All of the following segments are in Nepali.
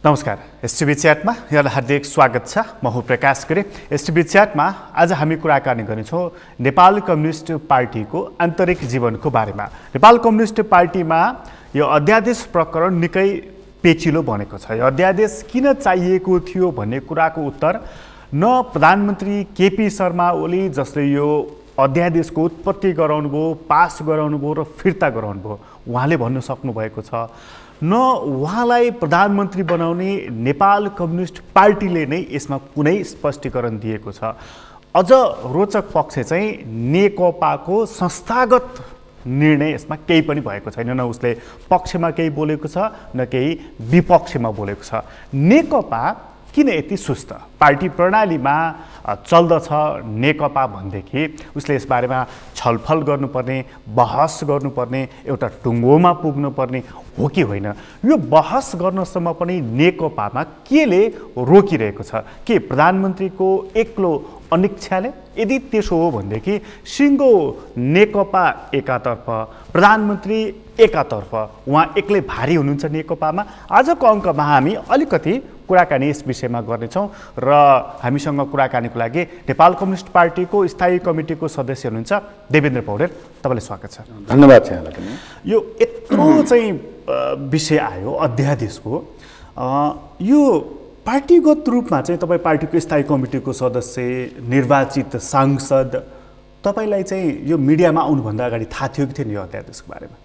नमस्कार। एसटिभी च्याटमा यहाँलाई हार्दिक स्वागत छ। म हुँ प्रकाश गरे। एसटिभी च्याटमा आज हामी कुराकानी गर्नेछौँ नेपाल कम्युनिस्ट पार्टीको आन्तरिक जीवनको बारेमा। नेपाल कम्युनिस्ट पार्टीमा यो अध्यादेश प्रकरण निकै पेचिलो बनेको छ। यो अध्यादेश किन चाहिएको थियो भन्ने कुराको उत्तर न प्रधानमन्त्री केपी शर्मा ओली जसले यो अध्यादेशको उत्पत्ति गराउनुभयो, पास गराउनुभयो र फिर्ता गराउनुभयो, उहाँले भन्न सक्नुभएको छ, न उहाँलाई प्रधानमन्त्री बनाउने नेपाल कम्युनिस्ट पार्टीले नै यसमा कुनै स्पष्टीकरण दिएको छ। अझ रोचक पक्ष चाहिँ नेकपाको संस्थागत निर्णय यसमा केही पनि भएको छैन। न उसले पक्षमा केही बोलेको छ, न केही विपक्षमा बोलेको छ। नेकपा किन यति सुस्त पार्टी प्रणालीमा चल्दछ नेकपा भनेदेखि उसले यसबारेमा छलफल गर्नुपर्ने, बहस गर्नुपर्ने, एउटा टुङ्गोमा पुग्नुपर्ने हो कि होइन? यो बहस गर्नसम्म पनि नेकपामा केले रोकिरहेको छ? के प्रधानमन्त्रीको एक्लो अनिच्छाले? यदि त्यसो हो भनेदेखि सिङ्गो नेकपा एकातर्फ, प्रधानमन्त्री एकातर्फ, उहाँ एक्लै भारी हुनुहुन्छ नेकपामा। आजको अङ्कमा हामी अलिकति कुराकानी यस विषयमा गर्नेछौँ र हामीसँग कुराकानीको लागि नेपाल कम्युनिस्ट पार्टीको स्थायी कमिटीको सदस्य हुनुहुन्छ देवेन्द्र पौडेल। तपाईँलाई स्वागत छ। धन्यवाद छ यहाँलाई पनि। यो यत्रो चाहिँ विषय आयो अध्यादेशको, यो पार्टीगत रूपमा चाहिँ तपाईँ पार्टीको स्थायी कमिटीको सदस्य, निर्वाचित सांसद, तपाईँलाई चाहिँ यो मिडियामा आउनुभन्दा अगाडि थाहा थियो कि थिएन यो अध्यादेशको बारेमा?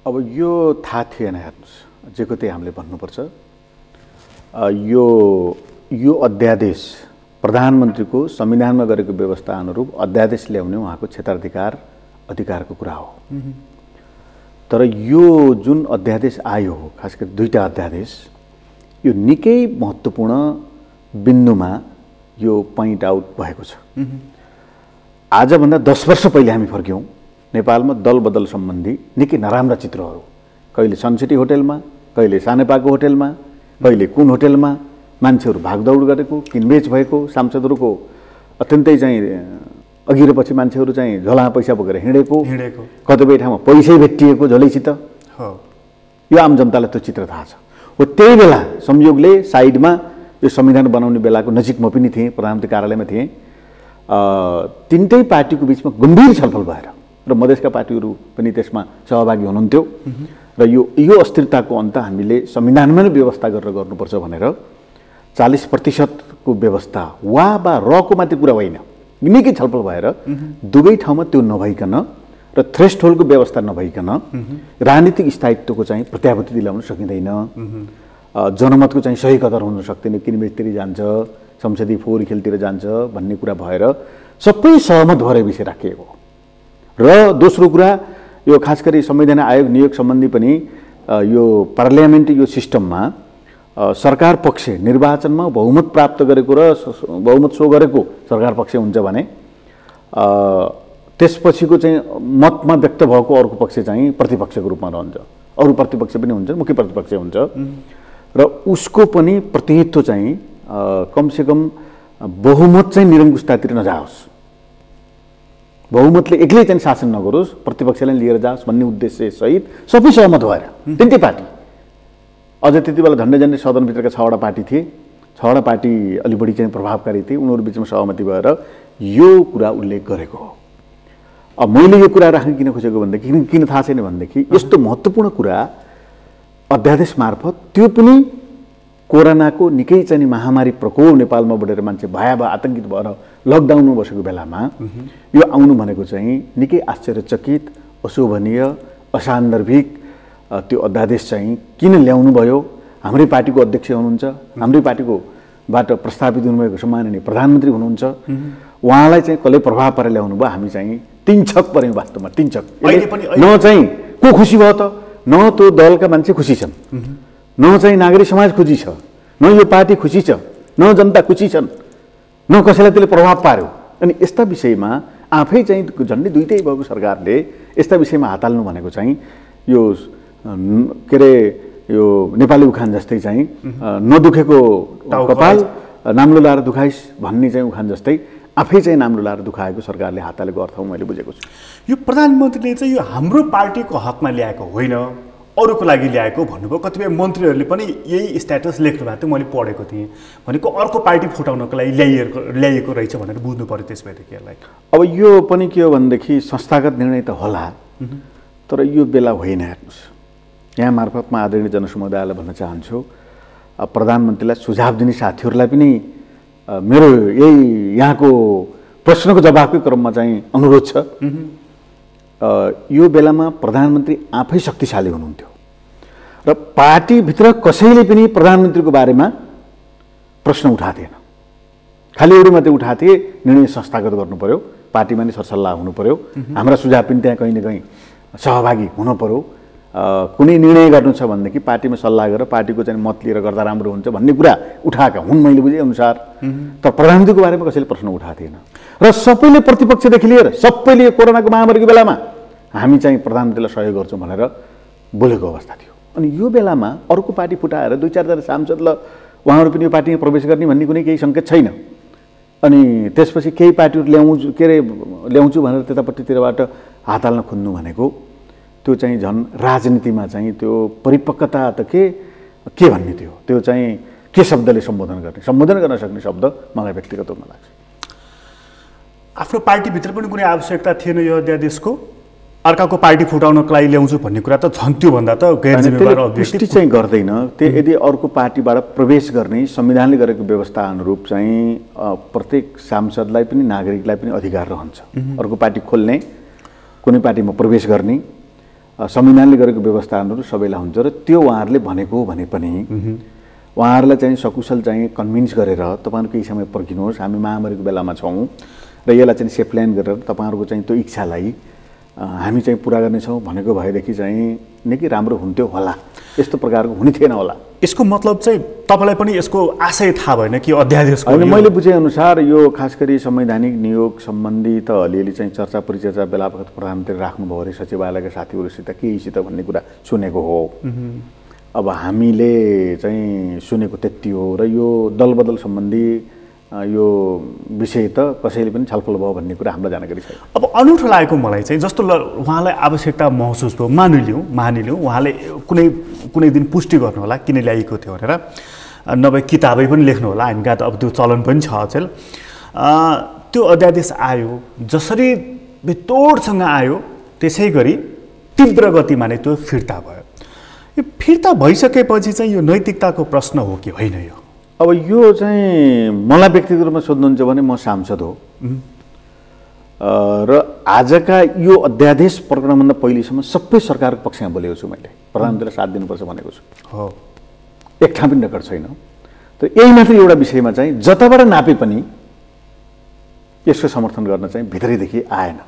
अब यो थाहा थिएन। हेर्नुहोस्, जेको त्यही हामीले भन्नुपर्छ। यो अध्यादेश प्रधानमन्त्रीको संविधानमा गरेको व्यवस्था अनुरूप अध्यादेश ल्याउने उहाँको अधिकारको कुरा हो। तर यो जुन अध्यादेश आयो, खास गरी दुईटा अध्यादेश, यो निकै महत्त्वपूर्ण बिन्दुमा यो पोइन्ट आउट भएको छ। आजभन्दा 10 वर्ष पहिले हामी फर्क्यौँ, नेपालमा दलबदल सम्बन्धी निकै नराम्रा चित्रहरू, कहिले सनसिटी होटेलमा, कहिले सानेपाको होटेलमा, कहिले कुन होटेलमा मान्छेहरू भागदौड गरेको, किनबेच भएको, सांसदहरूको अत्यन्तै चाहिँ अघि र पछि मान्छेहरू चाहिँ झोलामा पैसा बोकेर हिँडेको, कतिपय ठाउँमा पैसै भेटिएको झोलैसित। यो आम जनतालाई त्यो चित्र थाहा छ। हो त्यही बेला संयोगले साइडमा यो संविधान बनाउने बेलाको नजिक म पनि थिएँ, प्रधानमन्त्री कार्यालयमा थिएँ। तिनटै पार्टीको बिचमा गम्भीर छलफल भएर र मधेसका पार्टीहरू पनि त्यसमा सहभागी हुनुहुन्थ्यो र यो अस्थिरताको अन्त हामीले संविधानमा नै व्यवस्था गरेर गर्नुपर्छ भनेर 40% को व्यवस्था वा रको मात्रै कुरा होइन, निकै छलफल भएर दुवै ठाउँमा त्यो नभइकन र थ्रेसहोल्डको व्यवस्था नभइकन राजनीतिक स्थायित्वको चाहिँ प्रत्याभूति दिलाउन सकिँदैन। जनमतको चाहिँ सही कदर हुन सक्दैन, किनबेचतिर जान्छ, संसदीय फोहोर खेलतिर जान्छ भन्ने कुरा भएर सबै सहमत भएर विषय राखिएको। र दोस्रो कुरा, यो खास गरी संविधान आयोग नियोग सम्बन्धी पनि यो पार्लियामेन्ट यो सिस्टममा सरकार पक्ष निर्वाचनमा बहुमत प्राप्त गरेको र बहुमत सो गरेको सरकार पक्ष हुन्छ भने त्यसपछिको चाहिँ मतमा व्यक्त भएको अर्को पक्ष चाहिँ प्रतिपक्षको रूपमा रहन्छ। अरू प्रतिपक्ष पनि हुन्छ, मुख्य प्रतिपक्ष हुन्छ र उसको पनि प्रतिनिधित्व चाहिँ कमसेकम बहुमत चाहिँ निरङ्कुशतातिर नजाओस्, बहुमतले एक्लै चाहिँ शासन नगरोस्, प्रतिपक्षलाई लिएर जाओस् भन्ने उद्देश्य सहित सबै सहमत भएर तिनटै पार्टी, अझ त्यति बेला झन्डै सदनभित्रका 6वटा पार्टी थिए, 6वटा पार्टी अलि बढी चाहिँ प्रभावकारी थिए, उनीहरू बिचमा सहमति भएर यो कुरा उल्लेख गरेको हो। अब मैले यो कुरा राख्न किन खोजेको भनेदेखि, किन थाहा छैन भनेदेखि, यस्तो महत्त्वपूर्ण कुरा अध्यादेश मार्फत, त्यो पनि कोरोनाको निकै चाहिँ महामारी प्रकोप नेपालमा बढेर मान्छे भयावह आतंकित भएर लकडाउनमा बसेको बेलामा यो आउनु भनेको चाहिँ निकै आश्चर्यचकित, अशोभनीय, असान्दर्भिक त्यो अध्यादेश चाहिँ किन ल्याउनु भयो? हाम्रै पार्टीको अध्यक्ष हुनुहुन्छ, हाम्रै पार्टीकोबाट प्रस्तावित हुनुभएको सम्माननीय प्रधानमन्त्री हुनुहुन्छ, उहाँलाई चाहिँ कसले प्रभाव पारेर ल्याउनु भयो? हामी चाहिँ तीन छक पऱ्यौँ वास्तवमा, तीन छक। न चाहिँ को खुसी भयो त? न त्यो दलका मान्छे खुसी छन्, न चाहिँ नागरिक समाज खुसी छ, न यो पार्टी खुसी छ, न जनता खुसी छन्, न कसैलाई त्यसले प्रभाव पार्यो। अनि यस्ता विषयमा आफै चाहिँ झन्डै दुईटै भएको सरकारले यस्ता विषयमा हात हाल्नु भनेको चाहिँ यो के अरे यो नेपाली उखान जस्तै चाहिँ नदुखेको कपाल नाम्लो लाएर दुखाइस भन्ने चाहिँ उखान जस्तै आफै चाहिँ नाम्लो लाएर दुखाएको सरकारले हात हालेको अर्थमा मैले बुझेको छु। यो प्रधानमन्त्रीले चाहिँ यो हाम्रो पार्टीको हकमा ल्याएको होइन, अरूको लागि ल्याएको भन्नुभयो। कतिपय मन्त्रीहरूले पनि यही स्ट्याटस लेख्नु भएको थियो, मैले पढेको थिएँ। भनेको अर्को पार्टी फुटाउनको लागि ल्याइएको रहेछ भनेर बुझ्नु पऱ्यो त्यस भएदेखि यसलाई। अब यो पनि के हो भनेदेखि संस्थागत निर्णय त होला, तर यो बेला होइन। हेर्नुहोस्, यहाँ मार्फत म आदरणीय जनसमुदायलाई भन्न चाहन्छु, प्रधानमन्त्रीलाई सुझाव दिने साथीहरूलाई पनि मेरो यही यहाँको प्रश्नको जवाफकै क्रममा चाहिँ अनुरोध छ। यो बेलामा प्रधानमन्त्री आफै शक्तिशाली हुनुहुन्थ्यो र पार्टीभित्र कसैले पनि प्रधानमन्त्रीको बारेमा प्रश्न उठाएको थिएन। खालि एउटै मात्रै उठाएको थिए, निर्णय संस्थागत गर्नु पर्यो, पार्टीमा नै सरसल्लाह हुनु पर्यो, हाम्रा सुझाव पनि त्यहाँ कहीँ न कहीँ सहभागी हुनु पर्यो। कुनै निर्णय गर्नु छ भनेदेखि पार्टीमा सल्लाह गरेर पार्टीको चाहिँ मत लिएर गर्दा राम्रो हुन्छ भन्ने कुरा उठाएका हुन् मैले बुझेअनुसार। तर प्रधानमन्त्रीको बारेमा कसैले प्रश्न उठाएको थिएन र सबैले प्रतिपक्षदेखि लिएर सबैले कोरोनाको महामारीको बेलामा हामी चाहिँ प्रधानमन्त्रीलाई सहयोग गर्छौँ भनेर बोलेको अवस्था थियो। अनि यो बेलामा अर्को पार्टी फुटाएर 2-4 जना सांसदलाई उहाँहरू पनि यो पार्टीमा प्रवेश गर्ने भन्ने कुनै केही सङ्केत छैन। अनि त्यसपछि केही पार्टीहरू ल्याउँछु भनेर त्यतापट्टितिरबाट हात हाल्न खोज्नु भनेको त्यो चाहिँ झन् राजनीतिमा चाहिँ त्यो परिपक्वता त के भन्ने थियो, त्यो चाहिँ के शब्दले सम्बोधन गर्न सक्ने शब्द मलाई व्यक्तिगत रूपमा लाग्छ। आफ्नो पार्टीभित्र पनि कुनै आवश्यकता थिएन यो अध्यादेशको, अर्काको पार्टी फुटाउनको लागि ल्याउँछु भन्ने कुरा त झन् त्योभन्दा त गैर जिम्मेवार पुष्टि चाहिँ गर्दैन। त्यो यदि अर्को पार्टीबाट प्रवेश गर्ने संविधानले गरेको व्यवस्था अनुरूप चाहिँ प्रत्येक सांसदलाई पनि नागरिकलाई पनि अधिकार रहन्छ अर्को पार्टी खोल्ने, कुनै पार्टीमा प्रवेश गर्ने। संविधानले गरेको व्यवस्था अनुरूप सबैलाई हुन्छ र त्यो उहाँहरूले भनेको भने पनि उहाँहरूलाई चाहिँ सकुशल चाहिँ कन्भिन्स गरेर तपाईँहरू केही समय पर्खिनुहोस्, हामी महामारीको बेलामा छौँ र यसलाई चाहिँ सेफ प्लान गरेर तपाईँहरूको चाहिँ त्यो इच्छालाई हामी चाहिँ पुरा गर्नेछौँ भनेको भएदेखि चाहिँ निकै राम्रो हुन्थ्यो होला। यस्तो प्रकारको हुने थिएन होला। यसको मतलब चाहिँ तपाईँलाई पनि यसको आशय थाहा भएन कि अध्यादेशको? होइन, मैले बुझेअनुसार यो खास गरी संवैधानिक नियोग सम्बन्धी त अलिअलि चाहिँ चर्चा परिचर्चा बेला बखत प्रधानमन्त्री राख्नुभयो अरे सचिवालयका साथीहरूसित केहीसित भन्ने कुरा सुनेको हो। अब हामीले चाहिँ सुनेको त्यति हो र यो दलबदल सम्बन्धी यो विषय त कसैले पनि छलफल भयो भन्ने कुरा हामीलाई जानकारी छैन। अब अनौठो लागेको मलाई चाहिँ जस्तो उहाँलाई आवश्यकता महसुस भयो, मानिलिउँ उहाँले कुनै दिन पुष्टि गर्नु होला किन ल्याइएको थियो भनेर, नभए किताबै पनि लेख्नु होला, हामी कहाँ त अब त्यो चलन पनि छ अचेल। त्यो अध्यादेश आयो, जसरी बेतोडसँग आयो त्यसै गरी तीव्र गतिमा नै त्यो फिर्ता भयो। यो फिर्ता भइसकेपछि चाहिँ यो नैतिकताको प्रश्न हो कि होइन? यो अब यो चाहिँ मलाई व्यक्तिगत रूपमा सोध्नुहुन्छ भने म सांसद हो र आजका यो अध्यादेश प्रकरणभन्दा पहिलेसम्म सबै सरकारको पक्षमा बोलेको छु। मैले प्रधानमन्त्रीलाई साथ दिनुपर्छ भनेको छु हो, एक ठाउँ पनि रेकर्ड छैन। तर यही मात्रै एउटा विषयमा चाहिँ जताबाट नापे पनि यसको समर्थन गर्न चाहिँ भित्रैदेखि आएन।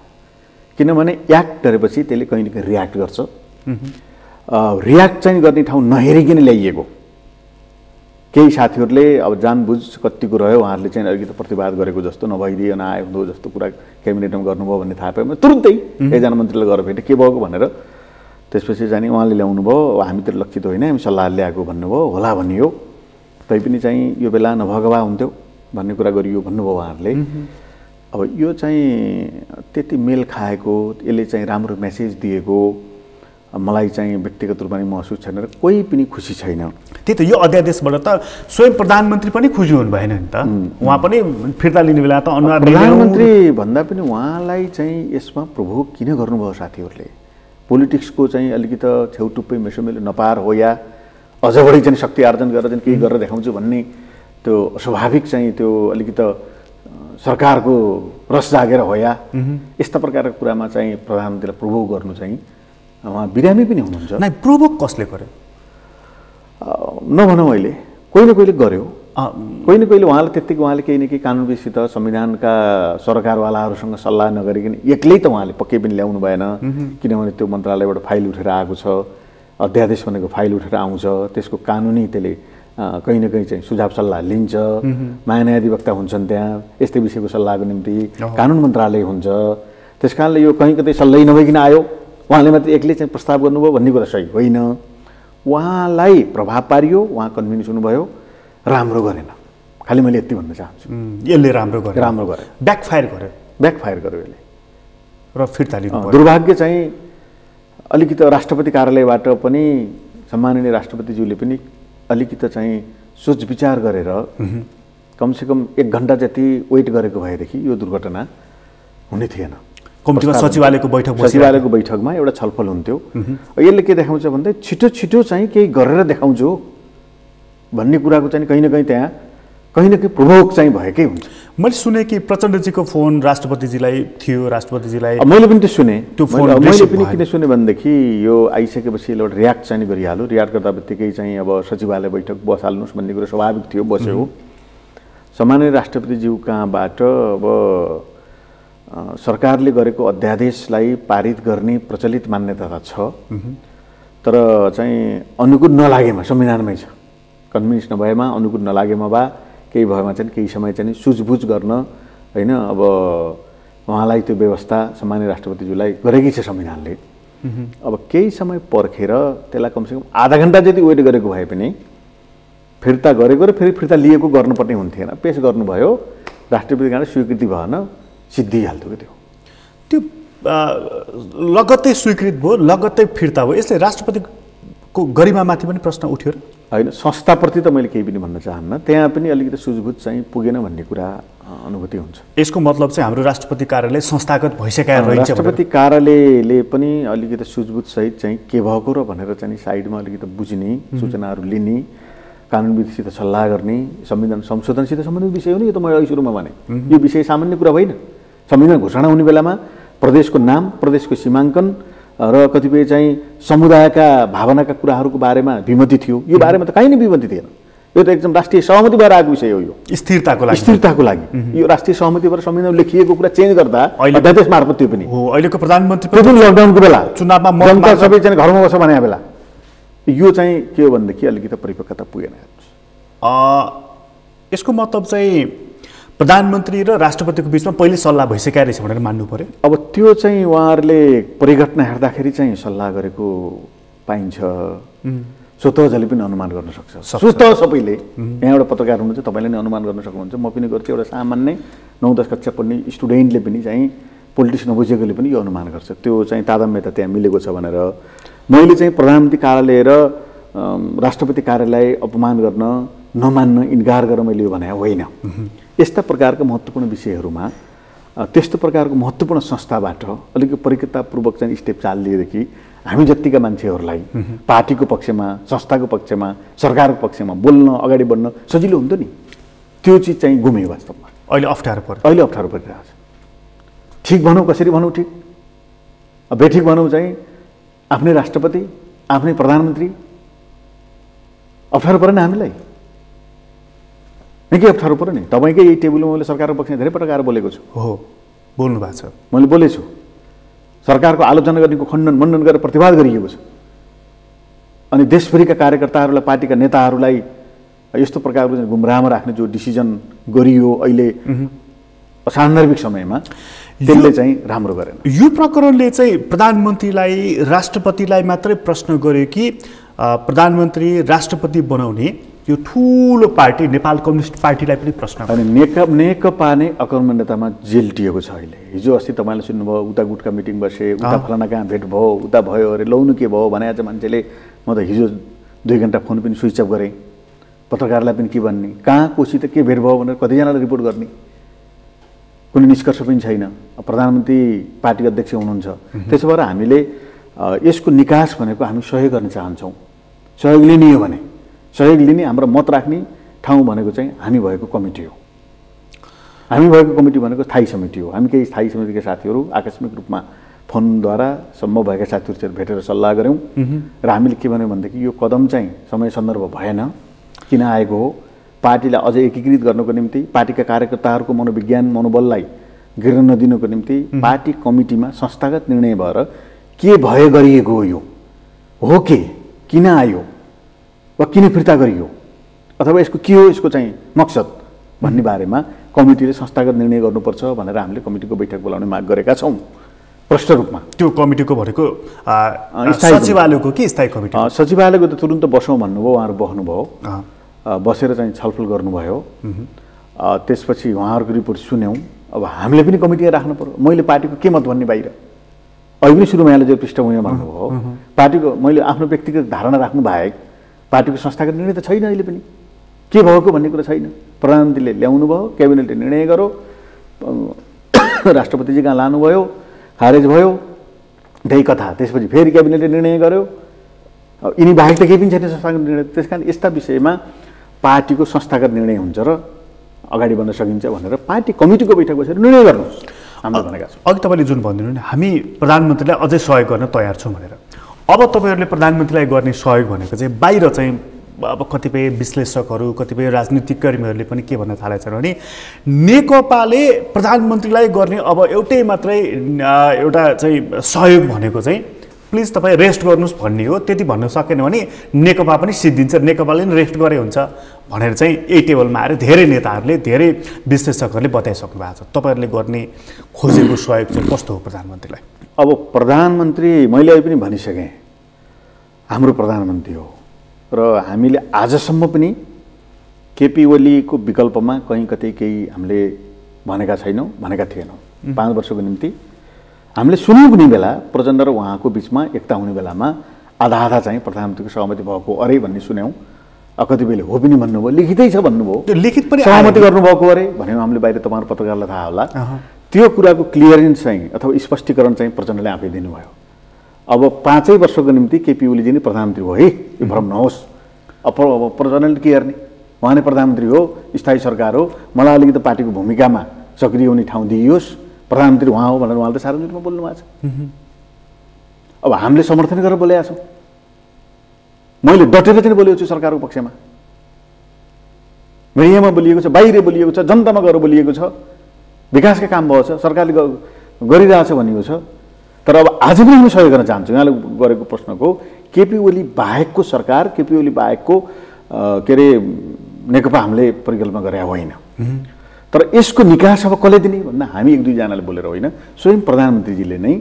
किनभने एक्ट गरेपछि त्यसले कहीँ न कहीँ रियाक्ट गर्छ। रियाक्ट चाहिँ गर्ने ठाउँ नहेरिकन ल्याइएको। केही साथीहरूले अब जानबुझ कतिको रह्यो, उहाँहरूले चाहिँ अलिकति प्रतिवाद गरेको जस्तो नभइदिएन आयो हुँदो जस्तो कुरा क्याबिनेटमा गर्नुभयो भन्ने थाहा पाएँ। तुरुन्तै एकजना मन्त्रीले गरेर भेटेँ के भएको भनेर, त्यसपछि जाने उहाँले ल्याउनु भयो, हामीतिर लक्षित होइन हामी सल्लाह ल्याएको भन्नुभयो होला भनियो। तैपनि चाहिँ यो बेला नभएको भए हुन्थ्यो भन्ने कुरा गरियो भन्नुभयो उहाँहरूले। अब यो चाहिँ त्यति मेल खाएको, यसले चाहिँ राम्रो मेसेज दिएको मलाई चाहिँ व्यक्तिगत रूपमा महसुस छैन र कोही पनि खुसी छैन। त्यही त यो अध्यादेशबाट त स्वयं प्रधानमन्त्री पनि खुसी हुनु भएन नि त। उहाँ पनि फिर्ता लिने बेला त अनुहार प्रधानमन्त्री भन्दा पनि उहाँलाई चाहिँ यसमा प्रभोग किन गर्नुभयो साथीहरूले? पोलिटिक्सको चाहिँ अलिकति छेउटुप्पै मेसोमेलो नपार हो या अझ बढी चाहिँ शक्ति आर्जन गरेर चाहिँ केही गरेर देखाउँछु भन्ने त्यो स्वाभाविक चाहिँ त्यो अलिकति सरकारको रस जागेर हो या यस्ता प्रकारको कुरामा चाहिँ प्रधानमन्त्रीलाई प्रभोग गर्नु चाहिँ उहाँ बिरामी पनि हुनुहुन्छ। नै प्रोभोक कसले गर्यो नभनौँ, अहिले कोही न कोहीले गर्यो, कोही न कोहीले उहाँले केही न केही कानुनविदसित संविधानका सरकारवालाहरूसँग सल्लाह नगरिकन एक्लै त उहाँले पक्कै पनि ल्याउनु भएन। किनभने त्यो मन्त्रालयबाट फाइल उठेर आएको छ, अध्यादेश भनेको फाइल उठेर आउँछ, त्यसको कानुनी त्यसले कहीँ न कहीँ चाहिँ सुझाव सल्लाह लिन्छ। महान्यायाधिवक्ता हुन्छन् त्यहाँ, यस्तै विषयको सल्लाहको निम्ति कानुन मन्त्रालय हुन्छ। त्यस कारणले यो कहीँ कतै सल्लाह नभइकन आयो, उहाँले मात्रै एक्लै चाहिँ प्रस्ताव गर्नुभयो भन्ने कुरा सही होइन। उहाँलाई प्रभाव पारियो, उहाँ कन्भिन्स हुनुभयो, राम्रो गरेन। खालि मैले यति भन्न चाहन्छु, यसले राम्रो गरे, ब्याकफायर गर्यो यसले र फिर्ता लिनु पर्यो। दुर्भाग्य चाहिँ अलिकति राष्ट्रपति कार्यालयबाट पनि सम्माननीय राष्ट्रपतिज्यूले पनि अलिकति चाहिँ सोच विचार गरेर कमसेकम 1 घण्टा जति वेट गरेको भएदेखि यो दुर्घटना हुने थिएन। कमिटीमा सचिवालयको बैठकमा एउटा छलफल हुन्थ्यो। यसले के देखाउँछ भन्दै छिटो छिटो चाहिँ केही गरेर देखाउँछु भन्ने कुराको चाहिँ कहीँ न कहीँ प्रभोग चाहिँ भएकै हुन्छ। मैले सुने कि प्रचण्डजीको फोन राष्ट्रपतिजीलाई थियो, राष्ट्रपतिजीलाई मैले पनि त्यो सुने। त्यो फोन मैले पनि किन सुने भनेदेखि यो आइसकेपछि एउटा रियाक्ट चाहिँ गरिहाल्यो। रियाक्ट गर्दा बित्तिकै चाहिँ अब सचिवालय बैठक बसाल्नुहोस् भन्ने कुरा स्वाभाविक थियो, बस्यो। सामान्य राष्ट्रपतिज्यू कहाँबाट अब सरकारले गरेको अध्यादेशलाई पारित गर्ने प्रचलित मान्यता त छ, तर चाहिँ अनुकूल नलागेमा संविधानमै छ, कन्भिन्स नभएमा अनुकूल नलागेमा बा केही भएमा चाहिँ केही समय चाहिँ सुझबुझ गर्न हैन अब उहाँलाई त्यो व्यवस्था सामान्य राष्ट्रपतिज्यूलाई गरेकै छ संविधानले। अब केही समय पर्खेर त्यसलाई कमसेकम आधा घण्टा जति वेट गरेको भए पनि फिर्ता गरेको र फेरि फिर्ता लिएको गर्नुपर्ने हुन्थेन। पेश गर्नुभयो, राष्ट्रपतिबाट स्वीकृति भएन, सिद्धिहाल्थ्यो त्यो। त्यो लगत्तै स्वीकृत भयो, लगत्तै फिर्ता भयो। यसले राष्ट्रपतिको गरिमामाथि पनि प्रश्न उठ्यो र हैन? संस्थाप्रति त मैले केही पनि भन्न चाहन्न, त्यहाँ पनि अलिकति सुझबुझ चाहिँ पुगेन भन्ने कुरा अनुभूति हुन्छ। यसको मतलब चाहिँ हाम्रो राष्ट्रपति कार्यालय संस्थागत भइसकेको रहेछ। राष्ट्रपति कार्यालयले पनि अलिकति सुझबुझ सहित चाहिँ के भएको र भनेर चाहिँ साइडमा अलिकति बुझ्ने, सूचनाहरू लिने, कानुनविदसित सल्लाह गर्ने, संविधान संशोधनसित सम्बन्धित विषय हो नि। यो त मैले अघि सुरुमा भने यो विषय सामान्य कुरा होइन। संविधान घोषणा हुने बेलामा प्रदेशको नाम, प्रदेशको सीमाङ्कन र कतिपय चाहिँ समुदायका भावनाका कुराहरूको बारेमा विमति थियो। यो बारेमा त कहीँ नै विमति थिएन। यो त एकदम राष्ट्रिय सहमति भएर आएको विषय हो। यो स्थिरताको लागि यो राष्ट्रिय सहमति भएर संविधानमा लेखिएको कुरा चेन्ज गर्दा अध्यादेश मार्फत त्यो पनि हो। अहिलेको प्रधानमन्त्री पनि लकडाउनको बेला चुनावमा जनता सबै चाहिँ घरमा बस्छ भने बेला यो चाहिँ के हो भनेदेखि अलिकति परिपक्वता पुगेन। यसको मतलब चाहिँ प्रधानमन्त्री र राष्ट्रपतिको बिचमा पहिले सल्लाह भइसकेको रहेछ भनेर मान्नु पर्यो। अब त्यो चाहिँ उहाँहरूले परिघटना हेर्दाखेरि चाहिँ सल्लाह गरेको पाइन्छ। स्वतः जसले पनि अनुमान गर्न सक्छ, स्वतः सबैले। यहाँ एउटा पत्रकार हुनुहुन्छ, तपाईँले नै अनुमान गर्न सक्नुहुन्छ, म पनि गर्छु। एउटा सामान्य 9-10 कक्षा पढ्ने स्टुडेन्टले पनि चाहिँ पोलिटिक्स नबुझेकोले पनि यो अनुमान गर्छ। त्यो चाहिँ तादाम्यता त्यहाँ मिलेको छ भनेर। मैले चाहिँ प्रधानमन्त्री कार्यालय र राष्ट्रपति कार्यालय अपमान गर्न, नमान्न, इन्कार गरेर मैले यो भने होइन। यस्ता प्रकारका महत्त्वपूर्ण विषयहरूमा त्यस्तो प्रकारको महत्त्वपूर्ण संस्थाबाट अलिकति परिपक्वतापूर्वक चाहिँ स्टेप चालिदिएदेखि हामी जतिका मान्छेहरूलाई पार्टीको पक्षमा, संस्थाको पक्षमा, सरकारको पक्षमा बोल्न, अगाडि बढ्न सजिलो हुन्थ्यो नि। त्यो चिज चाहिँ गुम्यो वास्तवमा। अहिले अप्ठ्यारो पर्यो। अहिले अप्ठ्यारो परिरहेको छ। ठिक भनौँ, कसरी भनौँ ठिक, बेठिक भनौँ चाहिँ आफ्नै राष्ट्रपति, आफ्नै प्रधानमन्त्री, अप्ठ्यारो परेन हामीलाई? निकै अप्ठ्यारो पऱ्यो नि। तपाईँकै यही टेबलमा मैले सरकारको पक्षमा धेरै प्रकार बोलेको छु। हो, बोल्नु भएको छ। मैले बोलेछु। सरकारको आलोचना गर्नेको खण्डन मण्डन गरेर प्रतिवाद गरिएको छ। अनि देशभरिका कार्यकर्ताहरूलाई, पार्टीका नेताहरूलाई यस्तो प्रकारको चाहिँ गुमराहमा राख्ने जो डिसिजन गरियो अहिले असान्दर्भिक समयमा, त्यसले चाहिँ राम्रो गरेन। यो प्रकरणले चाहिँ प्रधानमन्त्रीलाई, राष्ट्रपतिलाई मात्रै प्रश्न गर्यो कि प्रधानमन्त्री राष्ट्रपति बनाउने यो ठुलो पार्टी नेपाल कम्युनिस्ट पार्टीलाई पनि प्रश्न? अनि नेकपा नै अकर्मण्यतामा जेल्टिएको छ अहिले। हिजो अस्ति तपाईँले सुन्नुभयो, उता गुटका मिटिङ बसे, उता फलाना कहाँ भेट भयो, उता भयो अरे, लौनु के भयो भने चाहिँ मान्छेले। म त हिजो 2 घण्टा फोन पनि स्विच अफ गरेँ। पत्रकारलाई पनि के भन्ने, कहाँ कोसी त के भेट भयो भनेर कतिजनालाई रिपोर्ट गर्ने, कुनै निष्कर्ष पनि छैन। प्रधानमन्त्री पार्टी अध्यक्ष हुनुहुन्छ। त्यसो भएर हामीले यसको निकास भनेको हामी सहयोग गर्न चाहन्छौँ। सहयोग लिने हो भने सहयोग लिने, हाम्रो मत राख्ने ठाउँ भनेको चाहिँ हामी भएको कमिटी हो। हामी भएको कमिटी भनेको स्थायी समिति हो। हामी केही स्थायी समितिका साथीहरू आकस्मिक रूपमा फोनद्वारा सम्भव भएका साथीहरूसित भेटेर सल्लाह गऱ्यौँ र हामीले के भन्यौँ भनेदेखि यो कदम चाहिँ समय सन्दर्भ भएन, किन आएको हो, पार्टीलाई अझै एकीकृत गर्नको निम्ति, पार्टीका कार्यकर्ताहरूको मनोविज्ञान, मनोबललाई गिर्न नदिनको निम्ति पार्टी कमिटीमा संस्थागत निर्णय भएर के भए गरिएको हो, यो हो के, किन आयो वा किन फिर्ता गरियो, अथवा यसको के हो, यसको चाहिँ मकसद भन्ने बारेमा कमिटीले संस्थागत निर्णय गर्नुपर्छ भनेर हामीले कमिटीको बैठक बोलाउने माग गरेका छौँ प्रष्ट रूपमा। त्यो कमिटीको भनेको सचिवालयको कि स्थायी कमिटी? सचिवालयको त तुरुन्त बसौँ भन्नुभयो, उहाँहरू बस्नुभयो, बसेर चाहिँ छलफल गर्नुभयो। त्यसपछि उहाँहरूको रिपोर्ट सुन्यौँ। अब हामीले पनि कमिटीमा राख्नु पर्यो। मैले पार्टीको के मत भन्ने बाहिर, अहिले पनि सुरुमा यहाँले जो पृष्ठभूमिमा भन्नुभयो पार्टीको मैले आफ्नो व्यक्तिगत धारणा राख्नु बाहेक पार्टीको संस्थागत निर्णय त छैन अहिले पनि के भएको भन्ने कुरा छैन प्रधानमन्त्रीले ल्याउनु भयो क्याबिनेटले निर्णय गर्यो राष्ट्रपतिजी कहाँ लानुभयो खारेज भयो त्यही कथा त्यसपछि फेरि क्याबिनेटले निर्णय गर्यो यिनी बाहेक त केही पनि छैन संस्थागत निर्णय त्यसकारण यस्ता विषयमा पार्टीको संस्थागत निर्णय हुन्छ र अगाडि बढ्न सकिन्छ भनेर पार्टी कमिटीको बैठक बसेर निर्णय गर्नुहोस् हामीले भनेका छौँ अघि तपाईँले जुन भनिदिनु नि हामी प्रधानमन्त्रीलाई अझै सहयोग गर्न तयार छौँ भनेर अब तपाईँहरूले प्रधानमन्त्रीलाई गर्ने सहयोग भनेको चाहिँ बाहिर चाहिँ अब कतिपय विश्लेषकहरू कतिपय राजनीतिक कर्मीहरूले पनि के भन्न थालेका छन् भने नेकपाले प्रधानमन्त्रीलाई गर्ने अब एउटै मात्रै एउटा चाहिँ सहयोग भनेको चाहिँ प्लिज तपाईँ रेस्ट गर्नुहोस् भन्ने हो त्यति भन्न सकेन भने नेकपा पनि सिद्धिन्छ नेकपाले पनि रेस्ट गरे हुन्छ भनेर चाहिँ यही टेबलमा आएर धेरै नेताहरूले धेरै विश्लेषकहरूले बताइसक्नु भएको छ तपाईँहरूले गर्ने खोजेको सहयोग चाहिँ कस्तो हो प्रधानमन्त्रीलाई अब प्रधानमन्त्री मैले अहिले पनि भनिसकेँ हाम्रो प्रधानमन्त्री हो र हामीले आजसम्म पनि केपी ओलीको विकल्पमा कहीँ कतै केही हामीले भनेका छैनौँ भनेका थिएनौँ 5 वर्षको निम्ति हामीले सुन्यौँ कुनै बेला प्रचण्ड र उहाँको बिचमा एकता हुने बेलामा आधा आधा चाहिँ प्रधानमन्त्रीको सहमति भएको अरे भन्ने सुन्यौँ कति बेला हो पनि भन्नुभयो लिखितै छ भन्नुभयो त्यो लिखित पनि सहमति गर्नुभएको अरे भन्यो हामीले बाहिर तपाईँहरू पत्रकारलाई थाहा होला त्यो कुराको क्लियरेन्स चाहिँ अथवा स्पष्टीकरण चाहिँ प्रचण्डले आफै दिनुभयो अब 5 वर्षको निम्ति केपी ओलीजी नै प्रधानमन्त्री हो है यो भ्रम नहोस् अब प्रचण्डले के गर्ने उहाँ नै प्रधानमन्त्री हो स्थायी सरकार हो मलाई अलिकति पार्टीको भूमिकामा सक्रिय हुने ठाउँ दिइयोस् प्रधानमन्त्री उहाँ हो भनेर उहाँले त सार्वजनिकमा बोल्नु भएको छ अब हामीले समर्थन गरेर बोलेका छौँ मैले डटेर चाहिँ बोलेको छु सरकारको पक्षमा मिडियामा बोलिएको छ बाहिर बोलिएको छ जनतामा गएर बोलिएको छ विकासका काम भएको छ सरकारले गरिरहेछ भनिएको छ तर अब आज पनि हामी सहयोग गर्न चाहन्छौँ यहाँले गरेको प्रश्नको केपी ओली बाहेकको सरकार केपी ओली बाहेकको के अरे नेकपा हामीले परिकल्पना गरे होइन तर यसको निकास अब कसले दिने भन्दा हामी एक दुईजनाले बोलेर होइन स्वयं प्रधानमन्त्रीजीले नै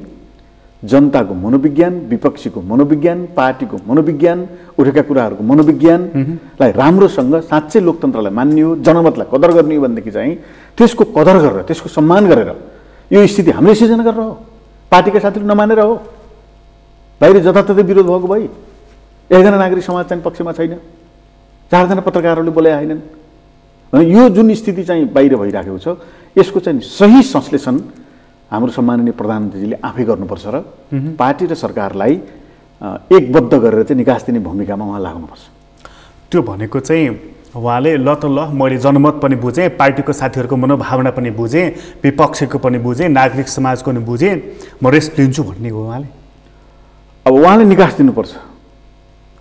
जनताको मनोविज्ञान विपक्षीको मनोविज्ञान पार्टीको मनोविज्ञान उठेका कुराहरूको मनोविज्ञानलाई राम्रोसँग साँच्चै लोकतन्त्रलाई मान्ने हो जनमतलाई कदर गर्ने हो भनेदेखि चाहिँ त्यसको कदर गरेर त्यसको सम्मान गरेर यो स्थिति हामीले सिर्जना गरेर हो पार्टीका साथीहरू नमानेर हो बाहिर जताततै विरोध भएको भई एकजना नागरिक समाज चाहिँ पक्षमा छैन 4 जना पत्रकारहरूले बोले होइनन् भने यो जुन स्थिति चाहिँ बाहिर भइराखेको छ यसको चाहिँ सही संश्लेषण हाम्रो सम्माननीय प्रधानमन्त्रीजीले आफै गर्नुपर्छ र पार्टी र सरकारलाई एकबद्ध गरेर चाहिँ निकास दिने भूमिकामा उहाँ लाग्नुपर्छ त्यो भनेको चाहिँ उहाँले ल त ल मैले जनमत पनि बुझेँ पार्टीको साथीहरूको मनोभावना पनि बुझेँ विपक्षको पनि बुझेँ नागरिक समाजको पनि बुझेँ म रेस्ट लिन्छु भन्ने हो उहाँले अब उहाँले निकास दिनुपर्छ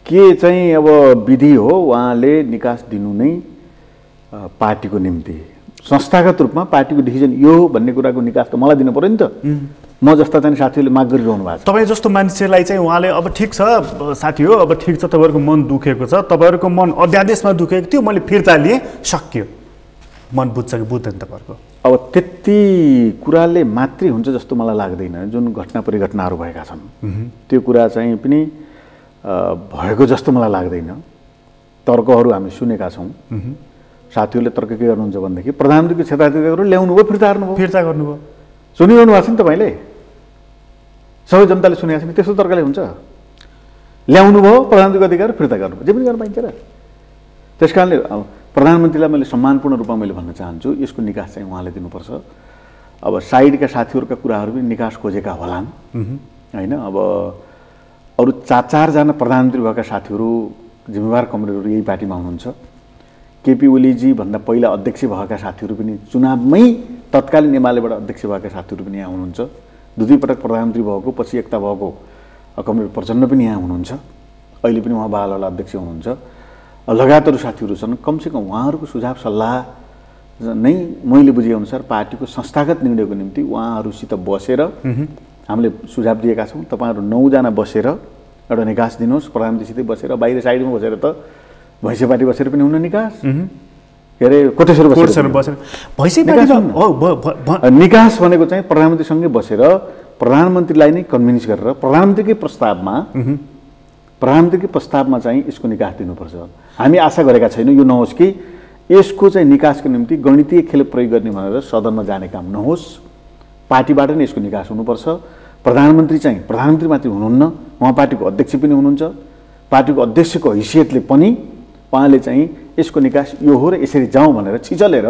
के चाहिँ अब विधि हो उहाँले निकास दिनु नै पार्टीको निम्ति संस्थागत रूपमा पार्टीको डिसिजन यो हो भन्ने कुराको निकास त मलाई दिनु पर्यो नि त म जस्ता चाहिँ साथीहरूले माग गरिरहनु भएको छ तपाईँ जस्तो मान्छेलाई चाहिँ उहाँले अब ठिक छ साथी हो अब ठिक छ तपाईँहरूको मन दुखेको छ तपाईँहरूको मन अध्यादेशमा दुखेको थियो मैले फिर्ता लिएँ सकियो मन बुझ्छ कि बुझ्दैन तपाईँहरूको अब त्यति कुराले मात्रै हुन्छ जस्तो मलाई लाग्दैन जुन घटना परिघटनाहरू भएका छन् त्यो कुरा चाहिँ पनि भएको जस्तो मलाई लाग्दैन तर्कहरू हामी सुनेका छौँ साथीहरूले तर्क के गर्नुहुन्छ भनेदेखि प्रधानमन्त्रीको क्षेत्राधिकारहरू ल्याउनु भयो फिर्ता गर्नुभयो सुनिरहनु भएको छ नि तपाईँले सबै जनताले सुनेको छ नि त्यस्तो तर्कले हुन्छ ल्याउनु भयो प्रधानमन्त्रीको अधिकार फिर्ता गर्नुभयो जे पनि गर्न पाइन्छ र त्यस कारणले प्रधानमन्त्रीलाई मैले सम्मानपूर्ण रूपमा मैले भन्न चाहन्छु यसको निकास चाहिँ उहाँले दिनुपर्छ अब साइडका साथीहरूका कुराहरू पनि निकास खोजेका होलान् होइन अब अरू 4 जना प्रधानमन्त्री भएका साथीहरू जिम्मेवार कमरेडहरू यही पार्टीमा हुनुहुन्छ केपी ओलीजी भन्दा पहिला अध्यक्ष भएका साथीहरू पनि चुनावमै तत्कालीन एमालेबाट अध्यक्ष भएका साथीहरू पनि यहाँ हुनुहुन्छ 2 पटक प्रधानमन्त्री भएको पछि एकता भएको कमरेड प्रचण्ड पनि यहाँ हुनुहुन्छ अहिले पनि उहाँ बालवाला अध्यक्ष हुनुहुन्छ लगातार साथीहरू छन् कमसेकम उहाँहरूको सुझाव सल्लाह नै मैले बुझेअनुसार पार्टीको संस्थागत निर्णयको निम्ति उहाँहरूसित बसेर हामीले सुझाव दिएका छौँ तपाईँहरू 9 जना बसेर एउटा निकास दिनुहोस् प्रधानमन्त्रीसितै बसेर बाहिर साइडमा बसेर त भैँसे पार्टी बसेर पनि हुन निकास के अरे कोटेश्वर बसेर निकास भनेको चाहिँ प्रधानमन्त्रीसँगै बसेर प्रधानमन्त्रीलाई नै कन्भिन्स गरेर प्रधानमन्त्रीकै प्रस्तावमा चाहिँ यसको निकास दिनुपर्छ हामी आशा गरेका छैनौँ यो नहोस् कि यसको चाहिँ निकासको निम्ति गणितीय खेल प्रयोग गर्ने भनेर सदनमा जाने काम नहोस् पार्टीबाट नै यसको निकास हुनुपर्छ प्रधानमन्त्री चाहिँ प्रधानमन्त्री मात्रै हुनुहुन्न, उहाँ पार्टीको अध्यक्ष पनि हुनुहुन्छ। पार्टीको अध्यक्षको हैसियतले पनि उहाँले चाहिँ यसको निकास यो हो र यसरी जाउँ भनेर छिचलेर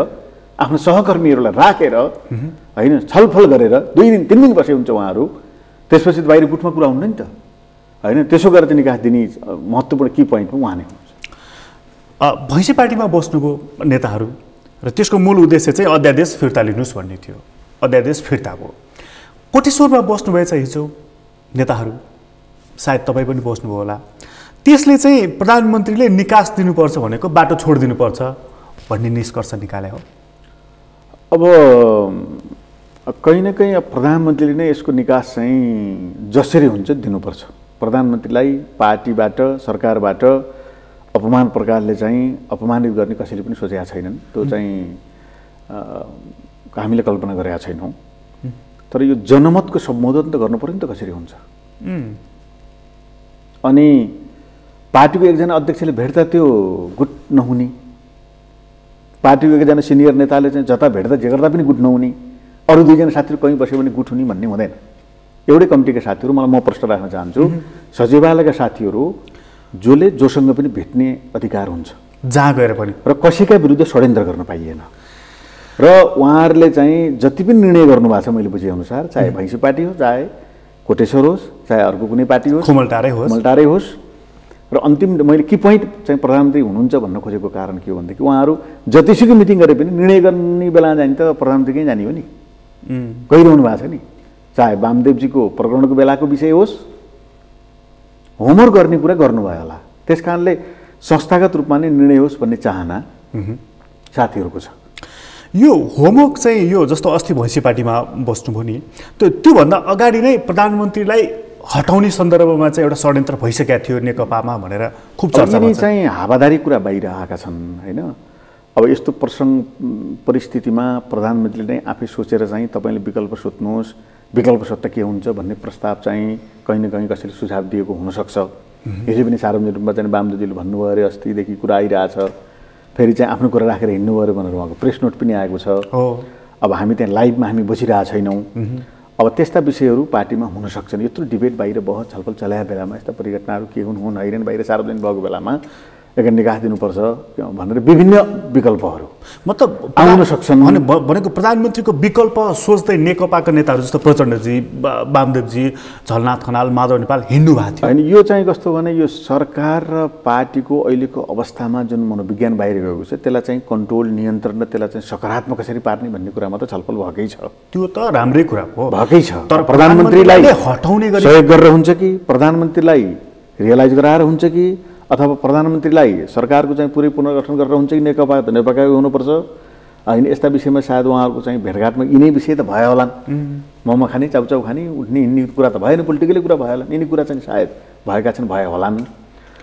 आफ्नो सहकर्मीहरूलाई राखेर होइन छलफल गरेर 2 दिन 3 दिन बसेहुन्छ उहाँहरू। त्यसपछि बाहिर गुटमा कुरा हुन्न नि त होइन। त्यसो गरेर चाहिँ निकास दिने महत्त्वपूर्ण की पोइन्टमा उहाँ नै हुनुहुन्छ। भैँसी पार्टीमा बस्नुको नेताहरू र त्यसको मूल उद्देश्य चाहिँ अध्यादेश फिर्ता लिनुहोस् भन्ने थियो। अध्यादेश फिर्ता भयो। कोटेश्वरमा बस्नुभएछ हिजो नेताहरू, सायद तपाईँ पनि बस्नुभयो होला। त्यसले चाहिँ प्रधानमन्त्रीले निकास दिनुपर्छ भनेको बाटो छोडिदिनुपर्छ भन्ने निष्कर्ष निकाले हो। अब कहीँ न कहीँ प्रधानमन्त्रीले नै यसको निकास चाहिँ जसरी हुन्छ दिनुपर्छ। प्रधानमन्त्रीलाई पार्टीबाट सरकारबाट अपमान प्रकारले चाहिँ अपमानित गर्ने कसैले पनि सोचेका छैनन्। त्यो चाहिँ हामीले कल्पना गरेका छैनौँ। तर यो जनमतको सम्बोधन त गर्नु पर्यो नि त कसरी हुन्छ। अनि पार्टीको एकजना अध्यक्षले भेट्दा त्यो गुट नहुने, पार्टीको एकजना सिनियर नेताले चाहिँ जता भेट्दा जे गर्दा पनि गुट नहुने, अरू 2 जना साथीहरू कहीँ बस्यो भने गुट हुने भन्ने हुँदैन। एउटै कमिटीका साथीहरू, मलाई म प्रश्न राख्न चाहन्छु, सचिवालयका साथीहरू जसले जोसँग पनि भेट्ने अधिकार हुन्छ जहाँ गएर पनि, र कसैका विरुद्ध षड्यन्त्र गर्न पाइएन। र उहाँहरूले चाहिँ जति पनि निर्णय गर्नुभएको छ मैले बुझेअनुसार, चाहे भैँसी पार्टी हो, चाहे कोटेश्वर होस्, चाहे अर्को कुनै पार्टी होस्, खुमलटारै होस्, र अन्तिम मैले की पोइन्ट चाहिँ प्रधानमन्त्री हुनुहुन्छ भन्न खोजेको कारण के हो भनेदेखि उहाँहरू जतिसुकै मिटिङ गरे पनि निर्णय गर्ने बेला जाने त प्रधानमन्त्रीकै जाने हो नि, गइरहनु भएको छ नि। चाहे वामदेवजीको प्रकरणको बेलाको विषय होस्, होमवर्क गर्ने कुरा गर्नुभयो होला। त्यस कारणले संस्थागत रूपमा नै निर्णय होस् भन्ने चाहना साथीहरूको छ। यो होमवर्क चाहिँ यो जस्तो अस्ति भैँसी पार्टीमा बस्नुभयो नि, त्योभन्दा अगाडि नै प्रधानमन्त्रीलाई हटाउने सन्दर्भमा चाहिँ एउटा षड्यन्त्र भइसकेको थियो नेकपामा भनेर खुब चर्चा छ। चाहिँ हावादारी कुरा बाहिर आएका छन् होइन। अब यस्तो परिस्थितिमा प्रधानमन्त्रीले नै आफै सोचेर चाहिँ तपाईँले विकल्प सोध्नुहोस्, विकल्प सोध्दा के हुन्छ भन्ने प्रस्ताव चाहिँ कहीँ न कहीँ कसैले सुझाव दिएको हुनसक्छ। यसै पनि सार्वजनिक रूपमा चाहिँ वामदेवजीले भन्नुभयो अरे अस्तिदेखि कुरा आइरहेछ, फेरि चाहिँ आफ्नो कुरा राखेर हिँड्नु अरे भनेर उहाँको प्रेस नोट पनि आएको छ। अब हामी त्यहाँ लाइभमा हामी बसिरहेको छैनौँ। अब त्यस्ता विषयहरू पार्टीमा हुन सक्छन्। यत्रो डिबेट बाहिर बहस छलफल चलाएको बेलामा यस्ता परिघटनाहरू के हुन् होइन बाहिर सार्वजनिक भएको बेलामा एक निकास दिनुपर्छ भनेर विभिन्न विकल्पहरू मतलब आउन सक्छन्। भनेको प्रधानमन्त्रीको विकल्प सोच्दै नेकपाका नेताहरू जस्तो प्रचण्डजी, वामदेवजी, झलनाथ खनाल, माधव नेपाल हिँड्नु भएको थियो। होइन यो चाहिँ कस्तो भने यो सरकार र पार्टीको अहिलेको अवस्थामा जुन मनोविज्ञान बाहिर गएको छ त्यसलाई चाहिँ कन्ट्रोल नियन्त्रण र त्यसलाई चाहिँ सकारात्मक कसरी पार्ने भन्ने कुरामा त छलफल भएकै छ। त्यो त राम्रै कुरा हो, भएकै छ। तर प्रधानमन्त्रीलाई हटाउने सहयोग गरेर हुन्छ कि प्रधानमन्त्रीलाई रियलाइज गराएर हुन्छ कि अथवा प्रधानमन्त्रीलाई सरकारको चाहिँ पुरै पुनर्गठन गरेर हुन्छ कि नेकपाकै हुनुपर्छ होइन। यस्ता विषयमा सायद उहाँहरूको चाहिँ भेटघाटमा यिनै विषय त भयो होलान्। मोमो खाने, चाउचाउ खाने, उठ्ने हिँड्ने कुरा त भएन, पोलिटिकली कुरा भयो होला, यिनी कुरा चाहिँ सायद भएका छन्, भयो होलान्।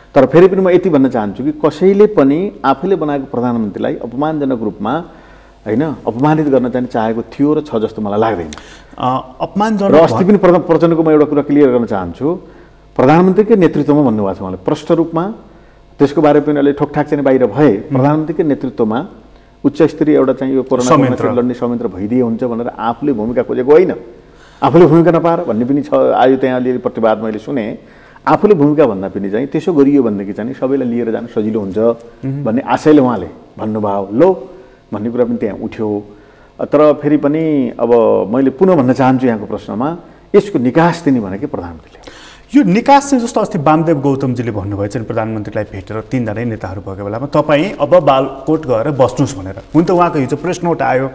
तर फेरि पनि म यति भन्न चाहन्छु कि कसैले पनि आफूले बनाएको प्रधानमन्त्रीलाई अपमानजनक रूपमा होइन अपमानित गर्न चाहिँ चाहेको थियो र छ जस्तो मलाई लाग्दैन। अपमानजनक र अस्ति पनि प्रचण्डको म एउटा कुरा क्लियर गर्न चाहन्छु, प्रधानमन्त्रीकै नेतृत्वमा भन्नुभएको छ उहाँले प्रष्ट रूपमा, त्यसको बारे पनि अलि ठोकठाक चाहिँ बाहिर भए प्रधानमन्त्रीकै नेतृत्वमा उच्च स्तरीय एउटा चाहिँ यो कोरोना लड्ने संयन्त्र भइदिए हुन्छ भनेर आफूले भूमिका खोजेको होइन। आफूले भूमिका नपाएर भन्ने पनि छ, आयो त्यहाँ अलिअलि प्रतिवाद मैले सुने। आफूले भूमिका भन्दा पनि चाहिँ त्यसो गरियो भनेदेखि चाहिँ सबैलाई लिएर जान सजिलो हुन्छ भन्ने आशयले उहाँले भन्नुभयो लो भन्ने कुरा पनि त्यहाँ उठ्यो। तर फेरि पनि अब मैले पुनः भन्न चाहन्छु यहाँको प्रश्नमा, यसको निकास दिने भनेकै प्रधानमन्त्रीले। यो निकास चाहिँ जस्तो अस्ति वामदेव गौतमजीले भन्नुभएछ नि प्रधानमन्त्रीलाई भेटेर 3 जना नेताहरू भएको बेलामा तपाईँ अब बालकोट गएर बस्नुहोस् भनेर। हुन त उहाँको हिजो प्रेस नोट आयो,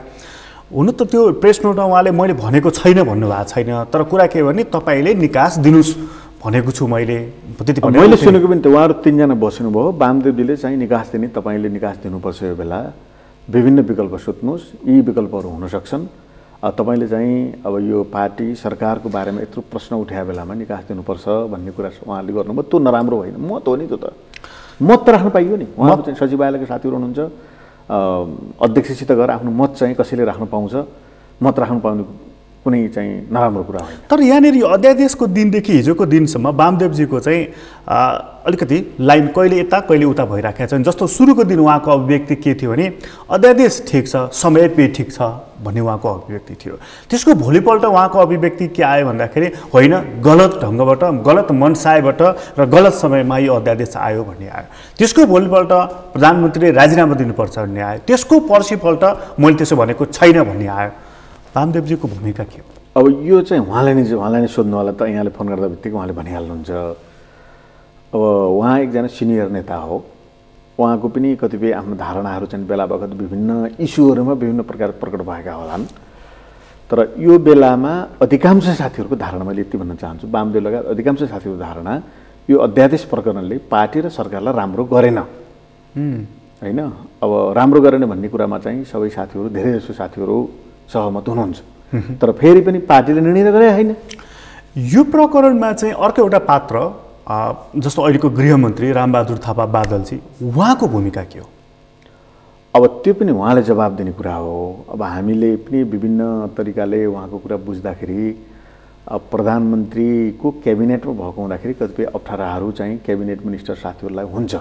हुन त त्यो प्रेस नोटमा उहाँले मैले भनेको छैन भन्नुभएको छैन, तर कुरा के भने तपाईँले निकास दिनुहोस् भनेको छु मैले। त्यति मैले सुनेको पनि त उहाँहरू 3 जना बस्नुभयो। वामदेवजीले चाहिँ निकास दिने तपाईँले निकास दिनुपर्छ, यो बेला विभिन्न विकल्प सोध्नुहोस्, यी विकल्पहरू हुन सक्छन्। तपाईँले चाहिँ अब यो पार्टी सरकारको बारेमा यत्रो प्रश्न उठाए बेलामा निकास दिनुपर्छ भन्ने कुरा उहाँले गर्नुभयो। त्यो नराम्रो होइन, मत हो नि त्यो त, मत त राख्न पाइयो नि। उहाँको चाहिँ सचिवालयका साथीहरू हुनुहुन्छ, अध्यक्षसित गएर आफ्नो मत चाहिँ कसैले राख्न पाउँछ, मत राख्न पाउने कुनै चाहिँ नराम्रो कुरा होइन। तर यहाँनिर यो अध्यादेशको दिनदेखि हिजोको दिनसम्म वामदेवजीको चाहिँ अलिकति लाइन कहिले यता कहिले उता भइराखेका छन्। जस्तो सुरुको दिन उहाँको अभिव्यक्ति के थियो भने अध्यादेश ठिक छ, समय पे ठिक छ भन्ने उहाँको अभिव्यक्ति थियो। त्यसको भोलिपल्ट उहाँको अभिव्यक्ति के आयो भन्दाखेरि होइन गलत ढङ्गबाट गलत मनसायबाट र गलत समयमा यो अध्यादेश आयो भन्ने आयो। त्यसको भोलिपल्ट प्रधानमन्त्रीले राजीनामा दिनुपर्छ भन्ने आयो। त्यसको पर्सिपल्ट मैले त्यसो भनेको छैन भन्ने आयो। वामदेवजीको भूमिका के हो? अब यो चाहिँ उहाँलाई नै सोध्नु होला त। यहाँले फोन गर्दा बित्तिकै उहाँले भनिहाल्नुहुन्छ। अब उहाँ एकजना सिनियर नेता हो। उहाँको पनि कतिपय आफ्नो धारणाहरू चाहिँ बेला बखत विभिन्न इस्युहरूमा विभिन्न प्रकार प्रकट भएका होलान्। तर यो बेलामा अधिकांश साथीहरूको धारणा मैले यति भन्न चाहन्छु, वामदेव लगायत अधिकांश साथीहरूको धारणा यो अध्यादेश प्रकरणले पार्टी र सरकारलाई राम्रो गरेन होइन। अब राम्रो गरेन भन्ने कुरामा चाहिँ सबै साथीहरू, धेरै जसो साथीहरू सहमत हुनुहुन्छ। तर फेरि पनि पार्टीले निर्णय गरे होइन। यो प्रकरणमा चाहिँ अर्को एउटा पात्र जस्तो अहिलेको गृहमन्त्री रामबहादुर थापा बादलजी, उहाँको भूमिका के हो? अब त्यो पनि उहाँले जवाब दिने कुरा हो। अब हामीले पनि विभिन्न तरिकाले उहाँको कुरा बुझ्दाखेरि प्रधानमन्त्रीको क्याबिनेटमा भएको हुँदाखेरि कतिपय अप्ठ्याराहरू चाहिँ क्याबिनेट मिनिस्टर साथीहरूलाई हुन्छ।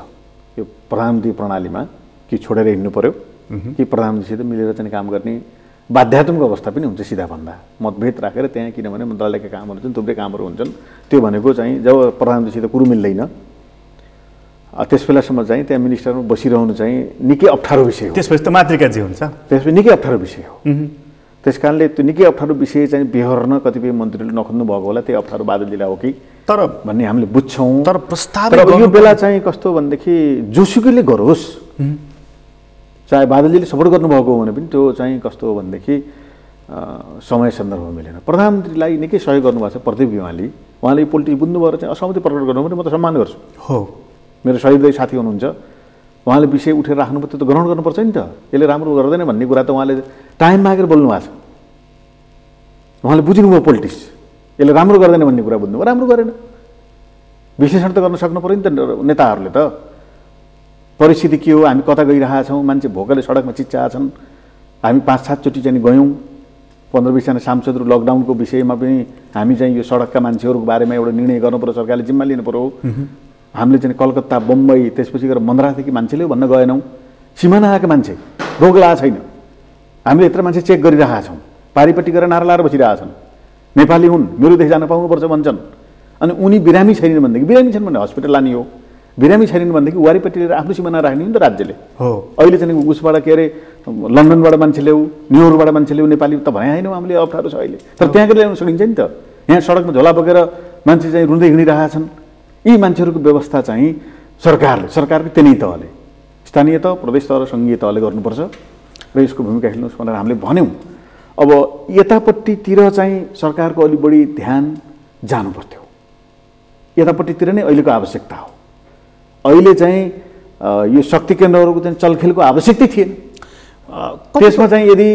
यो प्रधानमन्त्री प्रणालीमा कि छोडेर हिँड्नु पर्यो कि प्रधानमन्त्रीसित मिलेर चाहिँ काम गर्ने बाध्यात्मक अवस्था पनि हुन्छ। सिधा भन्दा मतभेद राखेर त्यहाँ, किनभने मन्त्रालयका कामहरू हुन्छन्, थुप्रै कामहरू हुन्छन्। त्यो भनेको चाहिँ जब प्रधानमन्त्रीसित कुरो मिल्दैन त्यस बेलासम्म चाहिँ त्यहाँ मिनिस्टरमा बसिरहनु चाहिँ निकै अप्ठ्यारो विषय हो। त्यसपछि त मातृकाजी हुन्छ, त्यसपछि निकै अप्ठ्यारो विषय हो। त्यस कारणले त्यो निकै अप्ठ्यारो विषय चाहिँ बेहोर्न कतिपय मन्त्रीले नखोज्नु भएको होला। त्यो अप्ठ्यारो बादलजीलाई हो कि तर भन्ने हामीले बुझ्छौँ। तर प्रस्ताव यो बेला चाहिँ कस्तो भनेदेखि जोसुकैले गरोस्, चाहे बादलजीले सपोर्ट गर्नुभएको हो भने पनि त्यो चाहिँ कस्तो हो भनेदेखि समय सन्दर्भ मिलेन। प्रधानमन्त्रीलाई निकै सहयोग गर्नुभएको छ प्रदीप गेवाली। उहाँले पोलिटिक्स बुझ्नु भएर चाहिँ असहमति प्रकट गर्नु भने म त सम्मान गर्छु। हो, मेरो सहयोगी साथी हुनुहुन्छ। उहाँले विषय उठेर राख्नु पर्यो, त्यो त ग्रहण गर्नुपर्छ नि त। यसले राम्रो गर्दैन भन्ने कुरा त उहाँले टाइम मागेर बोल्नु भएको छ। उहाँले बुझ्नुभयो पोलिटिक्स, यसले राम्रो गर्दैन भन्ने कुरा बुझ्नुभयो, राम्रो गरेन। विश्लेषण त गर्न सक्नु पऱ्यो नि त नेताहरूले त। परिस्थिति के हो, हामी कता गइरहेका छौँ, मान्छे भोकले सडकमा चिच्चाएका छन्। हामी 5-7 चोटि चाहिँ गयौँ। 15-20 जना सांसदहरू लकडाउनको विषयमा पनि हामी चाहिँ यो सडकका मान्छेहरूको बारेमा एउटा निर्णय गर्नु पर्यो, सरकारले जिम्मा लिनु पर्यो। हामीले चाहिँ कलकत्ता, बम्बई, त्यसपछि गएर मन्द्रादेखि मान्छेले भन्न गएनौँ। सिमाना आएको मान्छे रोग लागेको छैन। हामीले यत्र मान्छे चेक गरिरहेका छौँ। पारिपट्टि गरेर नारा लाएर बसिरहेका छन्। नेपाली हुन्, मेरो देश जान पाउनुपर्छ भन्छन्। अनि उनी बिरामी छैनन् भनेदेखि, बिरामी छन् भने हस्पिटल लाने हो। बिरामी छैनन् भनेदेखि वारिपट्टि लिएर आफ्नो सिमाना राख्ने नि त राज्यले। हो, अहिले चाहिँ उसबाट के अरे लन्डनबाट मान्छे ल्याऊ, न्युयोर्कबाट मान्छे ल्याऊ, नेपाली त भने होइन। हामीले अप्ठ्यारो छ अहिले, तर त्यहाँ गएर ल्याउन सकिन्छ नि त। यहाँ सडकमा झोला बोकेर मान्छे चाहिँ रुँदै हिँडिरहेका छन्। यी मान्छेहरूको व्यवस्था चाहिँ सरकारको त्यही तहले, स्थानीय तह, प्रदेश तह र सङ्घीय तहले गर्नुपर्छ र यसको भूमिका खेल्नुहोस् भनेर हामीले भन्यौँ। अब यतापट्टितिर चाहिँ सरकारको अलि बढी ध्यान जानु पर्थ्यो। यतापट्टितिर नै अहिलेको आवश्यकता हो। अहिले चाहिँ यो शक्ति केन्द्रहरूको चाहिँ चलखेलको आवश्यकता थिएन। त्यसमा चाहिँ यदि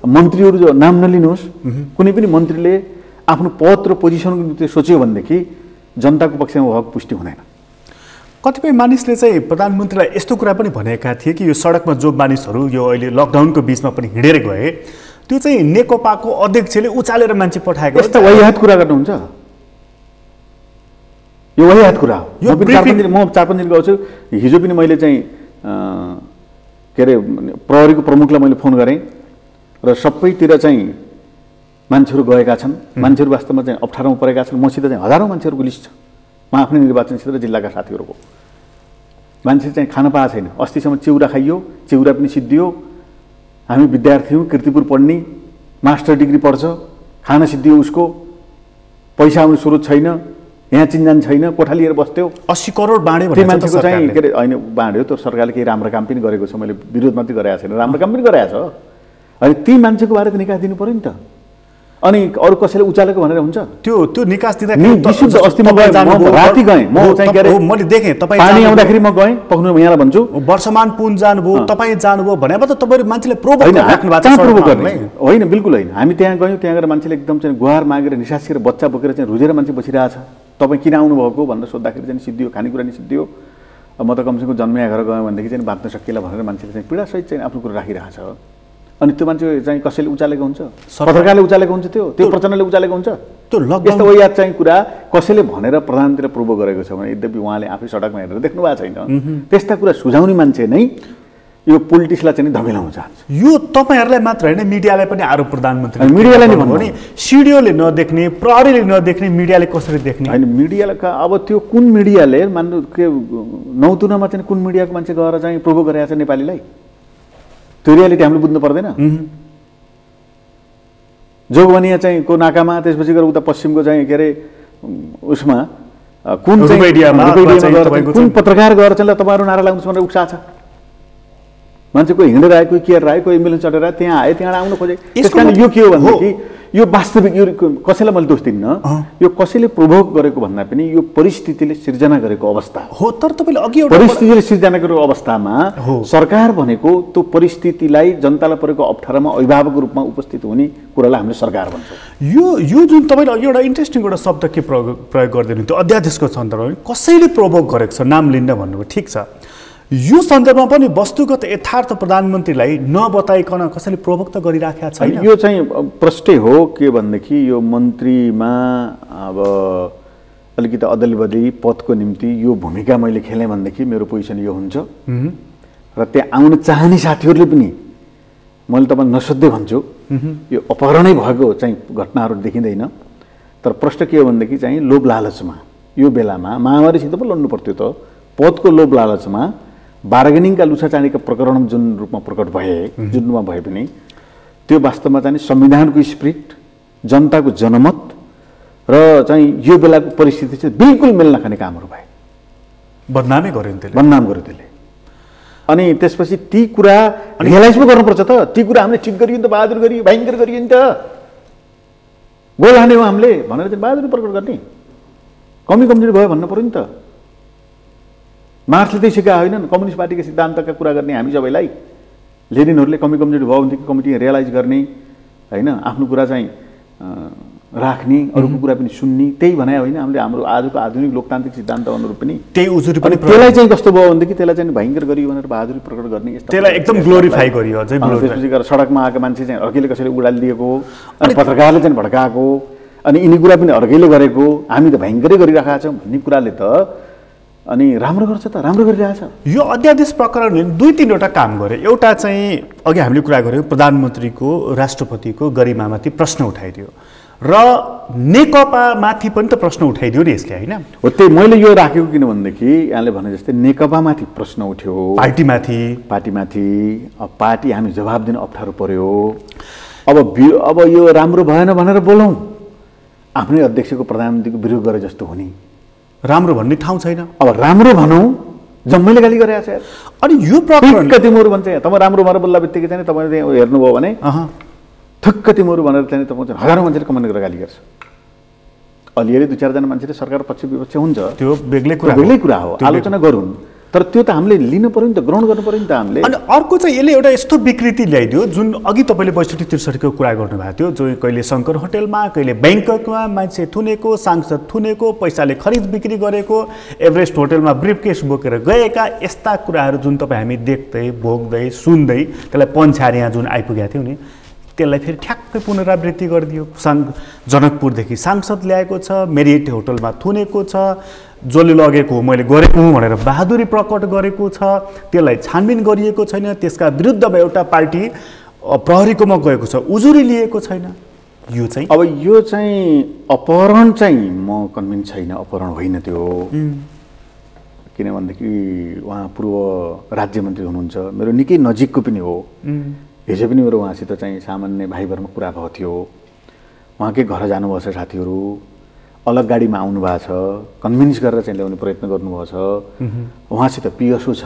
मन्त्रीहरू जो नाम नलिनुहोस्, कुनै पनि मन्त्रीले आफ्नो पद र पोजिसनको निम्ति सोच्यो भनेदेखि जनताको पक्षमा भएको पुष्टि हुँदैन। कतिपय मानिसले चाहिँ प्रधानमन्त्रीलाई यस्तो कुरा पनि भनेका थिए कि यो सडकमा जो मानिसहरू यो अहिले लकडाउनको बिचमा पनि हिँडेर गए, त्यो चाहिँ नेकपाको अध्यक्षले उचालेर मान्छे पठाएको। यस्तो वाहियात कुरा गर्नुहुन्छ? यो वाहियात कुरा हो। म 4-5 दिन गएको छु। हिजो पनि मैले चाहिँ के अरे प्रहरीको प्रमुखलाई मैले फोन गरेँ र सबैतिर चाहिँ मान्छेहरू गएका छन्। मान्छेहरू वास्तवमा चाहिँ अप्ठ्यारोमा परेका छन्। मसित चाहिँ हजारौँ मान्छेहरूको लिस्ट छ। म आफ्नै निर्वाचन क्षेत्र जिल्लाका साथीहरूको। मान्छे चाहिँ खान पाएको छैन। अस्तिसम्म चिउरा खाइयो, चिउरा पनि सिद्धियो। हामी विद्यार्थी हौँ, कीर्तिपुर पढ्ने, मास्टर डिग्री पढ्छ, खान सिद्धियो उसको, पैसा आउने स्रोत छैन, यहाँ चिन्जान छैन, कोठा लिएर बस्थ्यो। 80 करोड बाँड्यो त्यो मान्छेको चाहिँ के अरे होइन बाँड्यो। त्यो सरकारले केही राम्रो काम पनि गरेको छ। मैले विरोध मात्रै गरेको छैन, राम्रो काम पनि गरेको छ। अनि ती मान्छेको बारे त निकास दिनु पऱ्यो नि त। अनि अरू कसैले उचालेको भनेर हुन्छ? त्यो निकास दिँदा अस्ति म राति गएँ, म चाहिँ के अरे मैले देखेँ तपाईँ पानी आउँदाखेरि म गएँ पक्नु यहाँलाई भन्छु। वर्षमान पुन जानुभयो, तपाईँ जानुभयो भनेमा त तपाईँ मान्छेले प्रोभोक गर्ने होइन, बिल्कुल होइन। हामी त्यहाँ गयौँ, त्यहाँ गएर मान्छेले एकदम चाहिँ गुहार मागेर निसासिएर बच्चा बोकेर चाहिँ रुजेर मान्छे बसिरहेछ। तपाईँ किन आउनुभएको भनेर सोद्धाखेरि चाहिँ सिद्धियो, खानेकुरा नि सिद्धियो। म त कमसेकम जन्मिया घर गएँ भनेदेखि चाहिँ बाँच्न सकिएला भनेर मान्छेले चाहिँ पीडासहित चाहिँ आफ्नो कुरा राखिरहेछ। अनि त्यो मान्छे चाहिँ कसैले उचालेको हुन्छ? सरकारले उचालेको हुन्छ? त्यो प्रचण्डले उचालेको हुन्छ? त्यो यस्तो वाहियात चाहिँ कुरा कसैले भनेर प्रधानमन्त्रीले प्रुभ गरेको छ भने यद्यपि उहाँले आफै सडकमा हेरेर देख्नु भएको छैन। त्यस्ता कुरा सुझाउने मान्छे नै यो पोलिटिक्सलाई चाहिँ धमिलाउन चाहन्छ। यो तपाईँहरूलाई मात्र होइन, मिडियालाई पनि आरोप प्रधानमन्त्री मिडियालाई नै भन्नु भने सिडिओले नदेख्ने, प्रहरीले नदेख्ने, मिडियाले कसरी देख्ने? होइन, मिडियालाई अब त्यो कुन मिडियाले मान्नु के 9 तुनामा चाहिँ कुन मिडियाको मान्छे गएर चाहिँ प्रोभोक गरेको छ नेपालीलाई? त्यो रियालिटी हामीले बुझ्नु पर्दैन? जोगबनिया चाहिँ को नाकामा, त्यसपछि गएर उता पश्चिमको चाहिँ के अरे उसमा कुन कुन पत्रकार गएर चाहिँ तपाईँहरू नारा लाग्नुहोस् भनेर उक्सा छ। मान्छे कोही हिँडेर आयो, कोही केयर आयो, कोही एम्बुलेन्स चढेर आयो, त्यहाँ आयो, त्यहाँ आउनु खोजे। त्यस कारण यो के हो भनेदेखि यो वास्तविक, यो कसैलाई मैले दोष दिन्न, यो कसैले प्रोभोक गरेको भन्दा पनि यो परिस्थितिले सिर्जना गरेको अवस्था हो। तर तपाईँले अघि परिस्थितिले सिर्जना गरेको अवस्थामा सरकार भनेको त्यो परिस्थितिलाई जनतालाई परेको अप्ठ्यारोमा अभिभावकको रूपमा उपस्थित हुने कुरालाई हामीले सरकार भन्छौँ। यो जुन तपाईँले अघि एउटा इन्ट्रेस्टिङ एउटा शब्द के प्रयोग गरिदिनु त्यो अध्यादेशको सन्दर्भमा कसैले प्रोभोक गरेको छ, नाम लिन्न भन्नुभयो, ठिक छ। यो सन्दर्भमा पनि वस्तुगत यथार्थ प्रधानमन्त्रीलाई नबताइकन कसैले प्रोभोक त गरिराखेका छैन। यो चाहिँ प्रष्टै हो के भनेदेखि यो मन्त्रीमा अब अलिकति अदली बदली पदको निम्ति यो भूमिका मैले खेलेँ भनेदेखि मेरो पोजिसन यो हुन्छ र त्यहाँ आउन चाहने साथीहरूले पनि मैले तपाईँलाई नसोध्दै भन्छु, यो अपहरणै भएको चाहिँ घटनाहरू देखिँदैन। तर प्रश्न के हो भनेदेखि चाहिँ लोभ लालचमा यो बेलामा महामारीसित पो लड्नु पर्थ्यो त, पदको लोभ लालचमा बार्गेनिङका लुछाचाँडीका प्रकरण जुन रूपमा प्रकट भए, जुन रूपमा भए पनि त्यो वास्तवमा चाहिँ संविधानको स्पिरिट, जनताको जनमत र चाहिँ यो बेलाको परिस्थिति चाहिँ बिल्कुल मेल नखाने कामहरू भए। बदनामै गर्यो त्यसले, बदनाम गर्यो त्यसले। अनि त्यसपछि ती कुरा रियलाइज पो गर्नुपर्छ त। ती कुरा हामीले ठिक गरियो नि त, बहादुर गरियो, भयङ्कर गरियो नि त, गोल हाने हो हामीले भनेर चाहिँ बहादुरी प्रकट गर्ने। कमी कमजोरी भयो भन्नु पऱ्यो नि त। मार्क्सले त्यही सिकायो होइन, कम्युनिस्ट पार्टीका सिद्धान्तका कुरा गर्ने हामी सबैलाई। लेनिनहरूले कमी कमजोरी भयो भनेदेखि कमिटी रियलाइज गर्ने होइन, आफ्नो कुरा चाहिँ राख्ने, अरूको कुरा पनि सुन्ने, त्यही भने होइन हामीले हाम्रो आजको आधुनिक लोकतान्त्रिक सिद्धान्त अनुरूप पनि त्यही उजुरी पनि। त्यसलाई चाहिँ कस्तो भयो भनेदेखि त्यसलाई चाहिँ भयङ्कर गरियो भनेर बहादुरी प्रकट गर्ने, त्यसलाई एकदम ग्लोरिफाई गरियो। त्यसपछि गएर सडकमा आएको मान्छे चाहिँ अर्कैले कसैले उडालिदिएको, अनि पत्रकारले चाहिँ भड्काएको, अनि यिनी कुरा पनि अर्कैले गरेको, हामी त भयङ्करै गरिरहेका छौँ भन्ने कुराले त अनि राम्रो गर्छ त, राम्रो गरिरहेछ। यो अध्यादेश प्रकरणले 2-3वटा काम गर्यो। एउटा चाहिँ अघि हामीले कुरा गऱ्यौँ, प्रधानमन्त्रीको राष्ट्रपतिको गरिमामाथि प्रश्न उठाइदियो र नेकपामाथि पनि त प्रश्न उठाइदियो नि यसले, होइन? हो, त्यही मैले यो राखेको किनभनेदेखि यहाँले भने जस्तै नेकपामाथि प्रश्न उठ्यो, पार्टीमाथि। अब पार्टी हामी जवाब दिन अप्ठ्यारो पर्यो। अब यो राम्रो भएन भनेर बोलौँ, आफ्नै अध्यक्षको प्रधानमन्त्रीको विरोध गरे जस्तो हुने। राम्रो भन्ने ठाउँ छैन। अब राम्रो भनौँ, जम्मैले गाली गरेको छ। अनि यो प्रकरण तिमीहरू भन्छ, तपाईँ राम्रो भनेर बोल्दा बित्तिकै चाहिँ तपाईँले त्यहाँ हेर्नुभयो भने थुक्क तिमीहरू भनेर चाहिँ तपाईँ चाहिँ हजारौँ मान्छेले कमेन्ट गरेर गाली गर्छ। अलिअलि 2-4जना मान्छेले सरकार पक्ष विपक्ष हुन्छ, त्यो बेग्लै कुरा हो, आलोचना गरून्। तर त्यो त हामीले लिनु पर्यो नि त, ग्रहण गर्नु पर्यो नि त हामीले। अनि अर्को चाहिँ यसले एउटा यस्तो विकृति ल्याइदियो जुन अघि तपाईँले 62-63 कुरा गर्नुभएको थियो, जो कहिले शङ्कर होटेलमा, कहिले ब्याङ्ककमा मान्छे थुनेको, सांसद थुनेको, पैसाले खरिद बिक्री गरेको, एभरेस्ट होटेलमा ब्रिफकेस बोकेर गएका, यस्ता कुराहरू जुन तपाईँ हामी देख्दै भोग्दै सुन्दै त्यसलाई पन्छाएर यहाँ जुन आइपुगेका थियौँ नि, त्यसलाई फेरि ठ्याक्कै पुनरावृत्ति गरिदियो। जनकपुरदेखि सांसद ल्याएको छ, मेरिट होटलमा थुनेको छ, जसले लगेको हो मैले गरेको हुँ भनेर बहादुरी प्रकट गरेको छ, त्यसलाई छानबिन गरिएको छैन, त्यसका विरुद्धमा एउटा पार्टी प्रहरीकोमा गएको छ, उजुरी लिएको छैन। यो चाहिँ अब यो चाहिँ अपहरण चाहिँ म कन्भिन्स छैन, अपहरण होइन त्यो। किनभनेदेखि उहाँ पूर्व राज्यमन्त्री हुनुहुन्छ, मेरो निकै नजिकको पनि हो। हिजो पनि मेरो उहाँसित चाहिँ सामान्य भाइभरमा कुरा भएको थियो। उहाँकै घर जानुभएको छ साथीहरू, अलग गाडीमा आउनुभएको छ, कन्भिन्स गरेर चाहिँ ल्याउने प्रयत्न गर्नुभएको छ। उहाँसित पिएसओ छ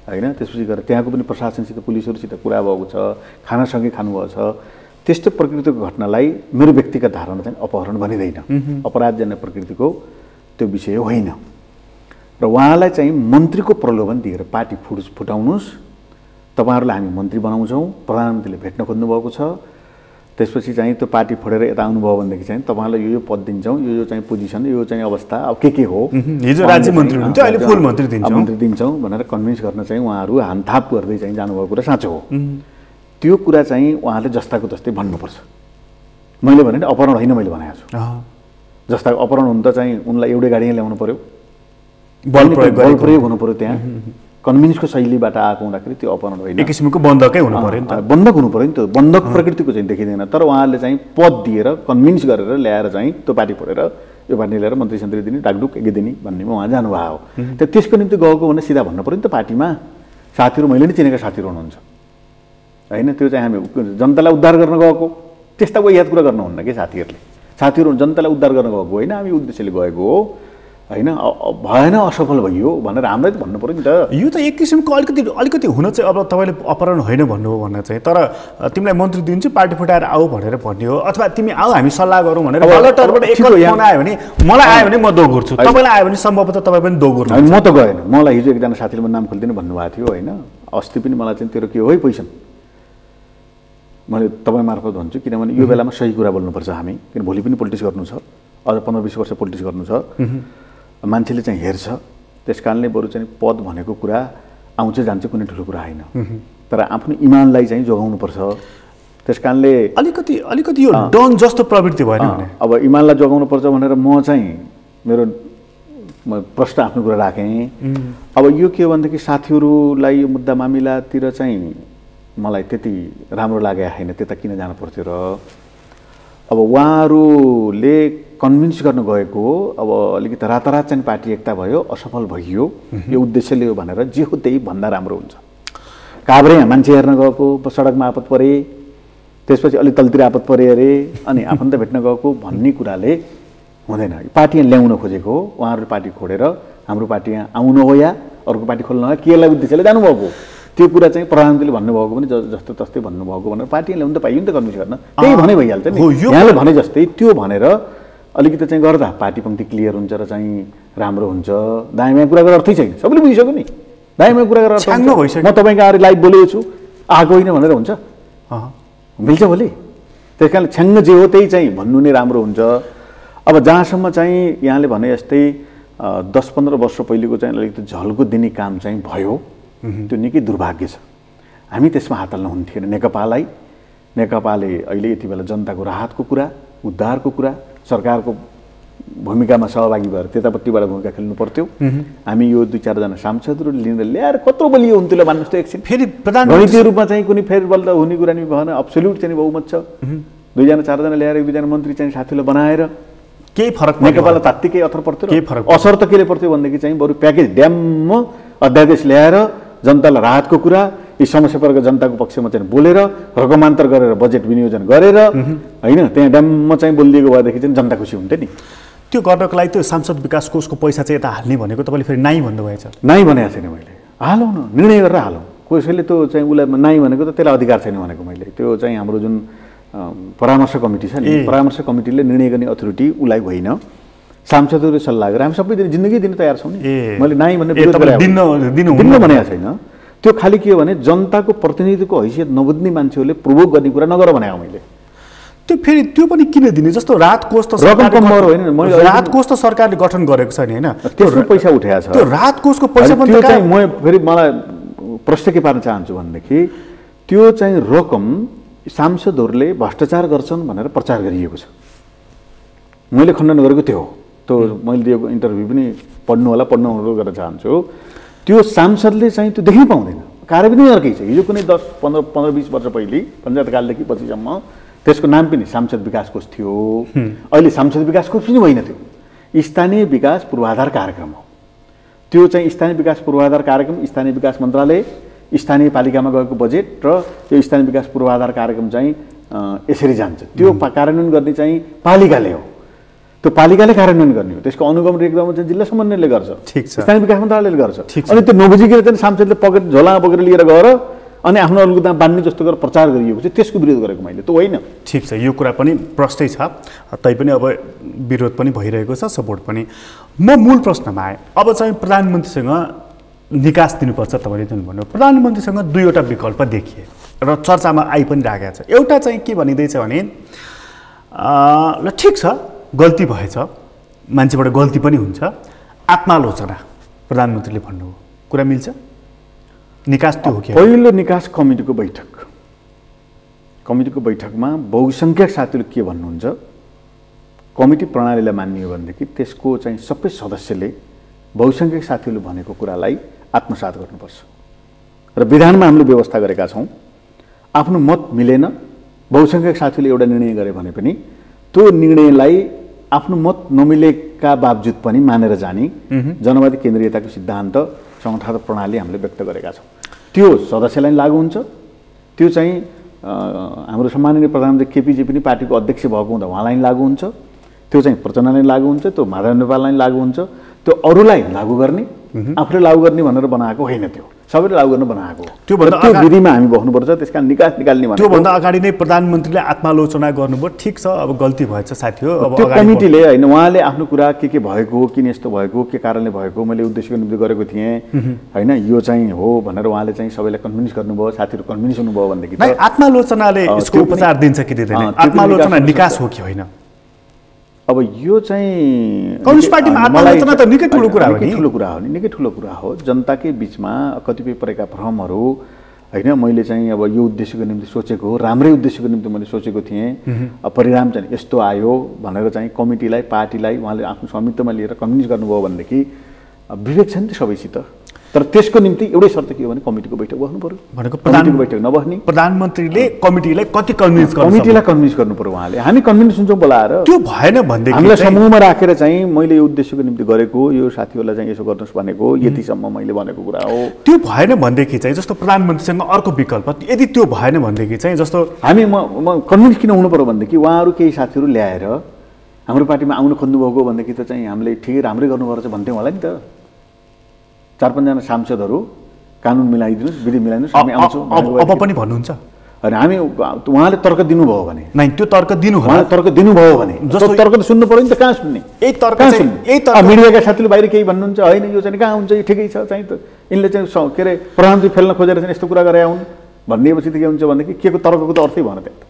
होइन, त्यसपछि गएर त्यहाँको पनि प्रशासनसित पुलिसहरूसित कुरा भएको छ, खानासँगै खानुभएको छ। त्यस्तो प्रकृतिको घटनालाई मेरो व्यक्तिगत धारणा चाहिँ अपहरण भनिँदैन, अपराधजन्य प्रकृतिको त्यो विषय होइन। र उहाँलाई चाहिँ मन्त्रीको प्रलोभन दिएर पार्टी फुटाउनुहोस्, तपाईँहरूलाई हामी मन्त्री बनाउँछौँ, प्रधानमन्त्रीले भेट्न खोज्नुभएको छ, त्यसपछि चाहिँ त्यो पार्टी फोडेर यता आउनुभयो भनेदेखि चाहिँ तपाईँलाई यो पद दिन्छौँ, यो चाहिँ पोजिसन, यो चाहिँ अवस्था, अब के हो, हिजो राज्य मन्त्री हुनुहुन्थ्यो, अहिले फुल मन्त्री दिन्छौँ भनेर कन्भिन्स गर्न चाहिँ उहाँहरू हानथाप गर्दै चाहिँ जानुभएको कुरा साँचो हो। त्यो कुरा चाहिँ उहाँले जस्ताको जस्तै भन्नुपर्छ। मैले भने अपहरण होइन, मैले भनेको छु। जस्ताको अपहरण हुनु त चाहिँ उनलाई एउटै गाडीमा ल्याउनु पर्यो, बल प्रयोग हुनु पर्यो त्यहाँ, कन्भिन्सको शैलीबाट आएको हुँदाखेरि त्यो अपहरण होइन, एक किसिमको बन्धकै हुनु पर्यो नि त। बन्धक हुनु पर्यो नि त, बन्धक प्रकृतिको चाहिँ देखिँदैन। तर उहाँहरूले चाहिँ पद दिएर कन्भिन्स गरेर ल्याएर चाहिँ त्यो पार्टी फोडेर यो पार्टी लिएर मन्त्री सन्त्री दिने डाकडुक एक दिने भन्नेमा उहाँ जानुभएको हो। त्यसको निम्ति गएको भने सिधा भन्नु पऱ्यो नि त पार्टीमा, साथीहरू मैले नै चिनेका साथीहरू हुनुहुन्छ होइन, त्यो चाहिँ हामी जनतालाई उद्धार गर्न गएको त्यस्ता कोही याद कुरा गर्नुहुन्न कि साथीहरू जनतालाई उद्धार गर्न गएको होइन, हामी उद्देश्यले गएको हो होइन, भएन असफल भइयो भनेर हामीलाई त भन्नु पऱ्यो नि त। यो त एक किसिमको अलिकति हुन चाहिँ अब तपाईँले अपहरण होइन भन्नु हो भने चाहिँ, तर तिमीलाई मन्त्री दिन्छु पार्टी फुटाएर आऊ भनेर भन्ने हो, अथवा तिमी आऊ हामी सल्लाह गरौँ भनेर बलटरबाट एकल फोन आयो भने मलाई आयो भने म दोगुर्छु, तपाईँलाई आयो भने सम्भवतः तपाईँ पनि दोगुर्नु। म त गएन, मलाई हिजो एकजना साथीले म नाम खोलिदिनु भन्नुभएको थियो होइन, अस्ति पनि मलाई चाहिँ तेरो के हो है पोजिसन, मैले तपाईँ मार्फत भन्छु किनभने यो बेलामा सही कुरा बोल्नुपर्छ हामी, किन भोलि पनि पोलिटिक्स गर्नु छ, अझ 15-20 वर्ष पोलिटिक्स गर्नु छ, मान्छेले चाहिँ हेर्छ, त्यस कारणले बरु चाहिँ पद भनेको कुरा आउँछ जान्छ कुनै ठुलो कुरा होइन, तर आफ्नो इमानलाई चाहिँ जोगाउनुपर्छ। त्यस कारणले अलिकति यो डन जस्तो प्रवृत्ति भएन भने अब इमानलाई जोगाउनुपर्छ भनेर म चाहिँ मेरो प्रश्न आफ्नो कुरा राखेँ। अब यो के हो भनेदेखि साथीहरूलाई यो मुद्दा मामिलातिर चाहिँ मलाई त्यति राम्रो लागेको छैन, त्यता किन जानु पर्थ्यो र। अब उहाँहरूले कन्भिन्स गर्न गएको हो, अब अलिकति रातारात चाहिँ पार्टी एकता भयो, असफल भइयो, यो उद्देश्यले हो भनेर जे हो त्यही भन्दा राम्रो हुन्छ। काभ्रे मान्छे हेर्न गएको, सडकमा आपत परे, त्यसपछि अलिक तलतिर आपत परे अरे, अनि आफन्त भेट्न गएको भन्ने कुराले हुँदैन। पार्टी यहाँ ल्याउन खोजेको हो, उहाँहरूले पार्टी खोडेर हाम्रो पार्टी यहाँ आउनु हो या अर्को पार्टी खोल्नु हो, केलाई उद्देश्यले जानुभएको, त्यो कुरा चाहिँ प्रधानमन्त्रीले भन्नुभएको पनि जस्तो तस्तै भन्नुभएको भनेर पार्टी ल्याउनु त पाइयो नि त, कन्भिन्स गर्न त्यही भने भइहाल्छ नि। यहाँले भने जस्तै त्यो भनेर अलिकति चाहिँ गर्दा पार्टी पङ्क्ति क्लियर हुन्छ र चाहिँ राम्रो हुन्छ। दायाँ बायाँ कुरा गरेर अर्थै छैन, सबैले बुझिसक्यो नि, दायाँ बायाँ कुरा गरेर म तपाईँको आएर लाइभ बोलेको छु आएको होइन भनेर हुन्छ, मिल्छ भोलि। त्यस कारण छ्याङ्ग जे हो त्यही चाहिँ भन्नु नै राम्रो हुन्छ। अब जहाँसम्म चाहिँ यहाँले भने जस्तै 10-15 वर्ष पहिलेको चाहिँ अलिकति झल्को दिने काम चाहिँ भयो, त्यो निकै दुर्भाग्य छ। हामी त्यसमा हात हाल्न हुन्थेन। नेकपाले अहिले यति बेला जनताको राहतको कुरा, उद्धारको कुरा, सरकारको भूमिकामा सहभागी भएर त्यतापट्टिबाट भूमिका खेल्नु पर्थ्यो। हामी यो 2-4 जना सांसदहरू लिएर ल्याएर कत्रो बलियो हुन्थ्यो भन्नुहोस् त एकछिन। फेरि प्रधानमन्त्री रूपमा चाहिँ कुनै फेरबल त हुने कुरा नि भएन, अब्सोल्युट चाहिँ बहुमत छ। 2-4 जना ल्याएर 1-2 जना मन्त्री चाहिँ साथीलाई बनाएर केही फरक नेकपालाई तात्तिकै असर पर्थ्यो। असर त केले पर्थ्यो भनेदेखि चाहिँ बरु प्याकेज ड्याम्म अध्यादेश ल्याएर जनतालाई राहतको कुरा, यी समस्यापरको जनताको पक्षमा चाहिँ बोलेर रकमान्तर गरेर बजेट विनियोजन गरेर होइन त्यहाँ ड्याम्म चाहिँ बोलिदिएको भएदेखि चाहिँ जनता खुसी हुन्थ्यो नि। त्यो गर्नको लागि त्यो सांसद विकास कोषको पैसा चाहिँ यता हाल्ने भनेको तपाईँले फेरि नाइ भन्नुभएछ। नाइ भनेको छैन मैले, हालौँ न, निर्णय गरेर हालौँ। कसैले त्यो चाहिँ उसलाई नाइ भनेको त त्यसलाई अधिकार छैन भनेको मैले। त्यो चाहिँ हाम्रो जुन परामर्श कमिटी छ नि, परामर्ष कमिटीले निर्णय गर्ने अथोरिटी उसलाई होइन, सांसदहरूले सल्लाह गरेर हामी सबै जिन्दगी दिन तयार छौँ नि। मैले नाइ भन्ने दिनु भनेको छैन। त्यो खालि के हो भने जनताको प्रतिनिधिको हैसियत नबुझ्ने मान्छेहरूले प्रोभोक गर्ने कुरा नगर भनेको मैले। त्यो फेरि त्यो पनि किन दिने, जस्तो राहत कोष त राहत कोष त सरकारले गठन गरेको छ नि होइन, त्यसको पैसा उठाएको छ। त्यो राहत कोषको पैसा पनि म फेरि मलाई प्रश्न के पार्न चाहन्छु भनेदेखि त्यो चाहिँ रकम सांसदहरूले भ्रष्टाचार गर्छन् भनेर प्रचार गरिएको छ। मैले खण्डन गरेको त्यो हो, त्यो मैले दिएको इन्टरभ्यू पनि पढ्नु होला, पढ्न अनुरोध गर्न चाहन्छु। त्यो सांसदले चाहिँ त्यो देख्नै पाउँदैन, कार्य पनि अर्कै छ। हिजो कुनै 10-15-20 वर्ष पहिले पञ्चायतकालदेखि पछिसम्म त्यसको नाम पनि सांसद विकास कोष थियो। अहिले सांसद विकास कोष पनि होइन, त्यो स्थानीय विकास पूर्वाधार कार्यक्रम हो। त्यो चाहिँ स्थानीय विकास पूर्वाधार कार्यक्रम स्थानीय विकास मन्त्रालय, स्थानीय पालिकामा गएको बजेट र त्यो स्थानीय विकास पूर्वाधार कार्यक्रम चाहिँ यसरी जान्छ। त्यो कार्यान्वयन गर्ने चाहिँ पालिकाले हो, त्यो पालिकाले कार्यान्वयन गर्ने हो। त्यसको अनुगमन रेखगमन चाहिँ जिल्ला समन्वयले गर्छ, स्थानीय विकास मन्त्रालयले गर्छ। अनि त्यो नबुझिकन चाहिँ सांसदले पकेट झोलामा बोकेर लिएर गएर अनि आफ्नो अरूको दाम बाँध्ने जस्तो गरेर प्रचार गरिएको छ, त्यसको विरोध गरेको मैले, त्यो होइन। ठिक छ, यो कुरा पनि प्रष्टै छ, तैपनि अब विरोध पनि भइरहेको छ, सपोर्ट पनि। म मूल प्रश्नमा आएँ। अब चाहिँ प्रधानमन्त्रीसँग निकास दिनुपर्छ, तपाईँले जुन भन्नु, प्रधानमन्त्रीसँग 2वटा विकल्प देखिए र चर्चामा आइ पनि राखेको छ। एउटा चाहिँ के भनिँदैछ भने ल ठिक छ गल्ती भएछ, मान्छेबाट गल्ती पनि हुन्छ, आत्मालोचना प्रधानमन्त्रीले भन्नुभयो, कुरा मिल्छ? निकास त्यो हो कि पहिलो निकास कमिटीको बैठकमा बहुसङ्ख्यक साथीहरूले के भन्नुहुन्छ, कमिटी प्रणालीलाई मान्ने हो भनेदेखि त्यसको चाहिँ सबै सदस्यले बहुसङ्ख्यक साथीहरूले भनेको कुरालाई आत्मसात गर्नुपर्छ र विधानमा हामीले व्यवस्था गरेका छौँ आफ्नो मत मिलेन बहुसङ्ख्यक साथीले एउटा निर्णय गरे भने पनि त्यो निर्णयलाई आफ्नो मत नमिलेका बावजुद पनि मानेर जाने जनवादी केन्द्रीयताको सिद्धान्त संगठनात्मक प्रणाली हामीले व्यक्त गरेका छौँ। त्यो सदस्यलाई लागू हुन्छ, त्यो चाहिँ हाम्रो सम्माननीय प्रधानमन्त्री केपीजी पनि पार्टीको अध्यक्ष भएको हुँदा उहाँलाई लागू हुन्छ, त्यो चाहिँ प्रचण्डलाई लागू हुन्छ, त्यो माधव नेपाललाई लागू हुन्छ, त्यो अरूलाई लागू गर्ने आफूले लागू गर्ने भनेर बनाएको होइन, त्यो सबैले लागू गर्न बनाएको हो। त्यो विधिमा हामी बस्नुपर्छ, त्यसका निकास निकाल्ने भनेको त्योभन्दा अगाडि नै प्रधानमन्त्रीले आत्मालोचना गर्नुभयो, ठिक छ अब गल्ती भएछ साथी हो। अब त्यो कमिटीले होइन उहाँले आफ्नो कुरा के भएको हो, किन यस्तो भएको, के कारणले भएको, मैले उद्देश्यको निम्ति गरेको थिएँ होइन, यो चाहिँ हो भनेर उहाँले चाहिँ सबैलाई कन्भिन्स गर्नुभयो, साथीहरू कन्भिन्स हुनुभयो भनेदेखि आत्मालोचनाले यसको उपचार दिन्छ कि दिँदैन, आत्मालोचना निकास हो कि होइन? अब यो चाहिँ कम्युनिस्ट पार्टीमा आत्मालोचना त निकै ठुलो कुरा हो नि, ठुलो कुरा हो नि, निकै ठुलो कुरा हो। जनताकै बिचमा कतिपय परेका भ्रमहरू होइन, मैले चाहिँ अब यो उद्देश्यको निम्ति सोचेको हो, राम्रै उद्देश्यको निम्ति मैले सोचेको थिएँ, परिणाम चाहिँ यस्तो आयो भनेर चाहिँ कमिटीलाई पार्टीलाई उहाँले आफ्नो स्वामित्वमा लिएर कन्भिन्स गर्नुभयो भनेदेखि विवेक छ नि त सबैसित। तर त्यसको निम्ति एउटै शर्त के हो भने कमिटीको बैठक बस्नु पर्यो भनेको, कमिटीको बैठक नबस्ने प्रधानमन्त्रीले कमिटीलाई कति कन्भिन्स गर्नु, कमिटीलाई कन्भिन्स गर्नु पर्यो उहाँले। हामी कन्भिन्स हुन्छौँ बोलाएर, त्यो भएन भनेदेखि हामीलाई समूहमा राखेर चाहिँ मैले यो उद्देश्यको निम्ति गरेको, यो साथीहरूलाई चाहिँ यसो गर्नुहोस् भनेको, यतिसम्म मैले भनेको कुरा हो। त्यो भएन भनेदेखि चाहिँ जस्तो प्रधानमन्त्रीसँग अर्को विकल्प, यदि त्यो भएन भनेदेखि चाहिँ जस्तो हामी म कन्भिन्स किन हुनु पर्यो भनेदेखि उहाँहरू केही साथीहरू ल्याएर हाम्रो पार्टीमा आउनु खोज्नुभएको भनेदेखि त चाहिँ हामीले ठिकै राम्रै गर्नुपर्छ भन्थ्यौँ होला नि त। 4-5 जना सांसदहरू कानुन मिलाइदिनुहोस्, विधि मिलाइदिनुहोस्, हामी आउँछौँ अब पनि भन्नुहुन्छ होइन। हामी उहाँले तर्क दिनुभयो भने नै त्यो तर्क दिनु, उहाँले तर्क दिनुभयो भने जस्तो तर्क त सुन्नु पर्यो नि त, कहाँ सुन्ने? यही तर्क मिडियाका साथीले बाहिर केही भन्नुहुन्छ होइन, यो चाहिँ कहाँ हुन्छ, यो ठिकै छ चाहिँ त यिनले चाहिँ के अरे प्रधानमन्त्री फेल्न खोजेर चाहिँ यस्तो कुरा गरे हुन् भनिएपछि त के हुन्छ भनेदेखि के को तर्कको त अर्थै भएन। त्यहाँ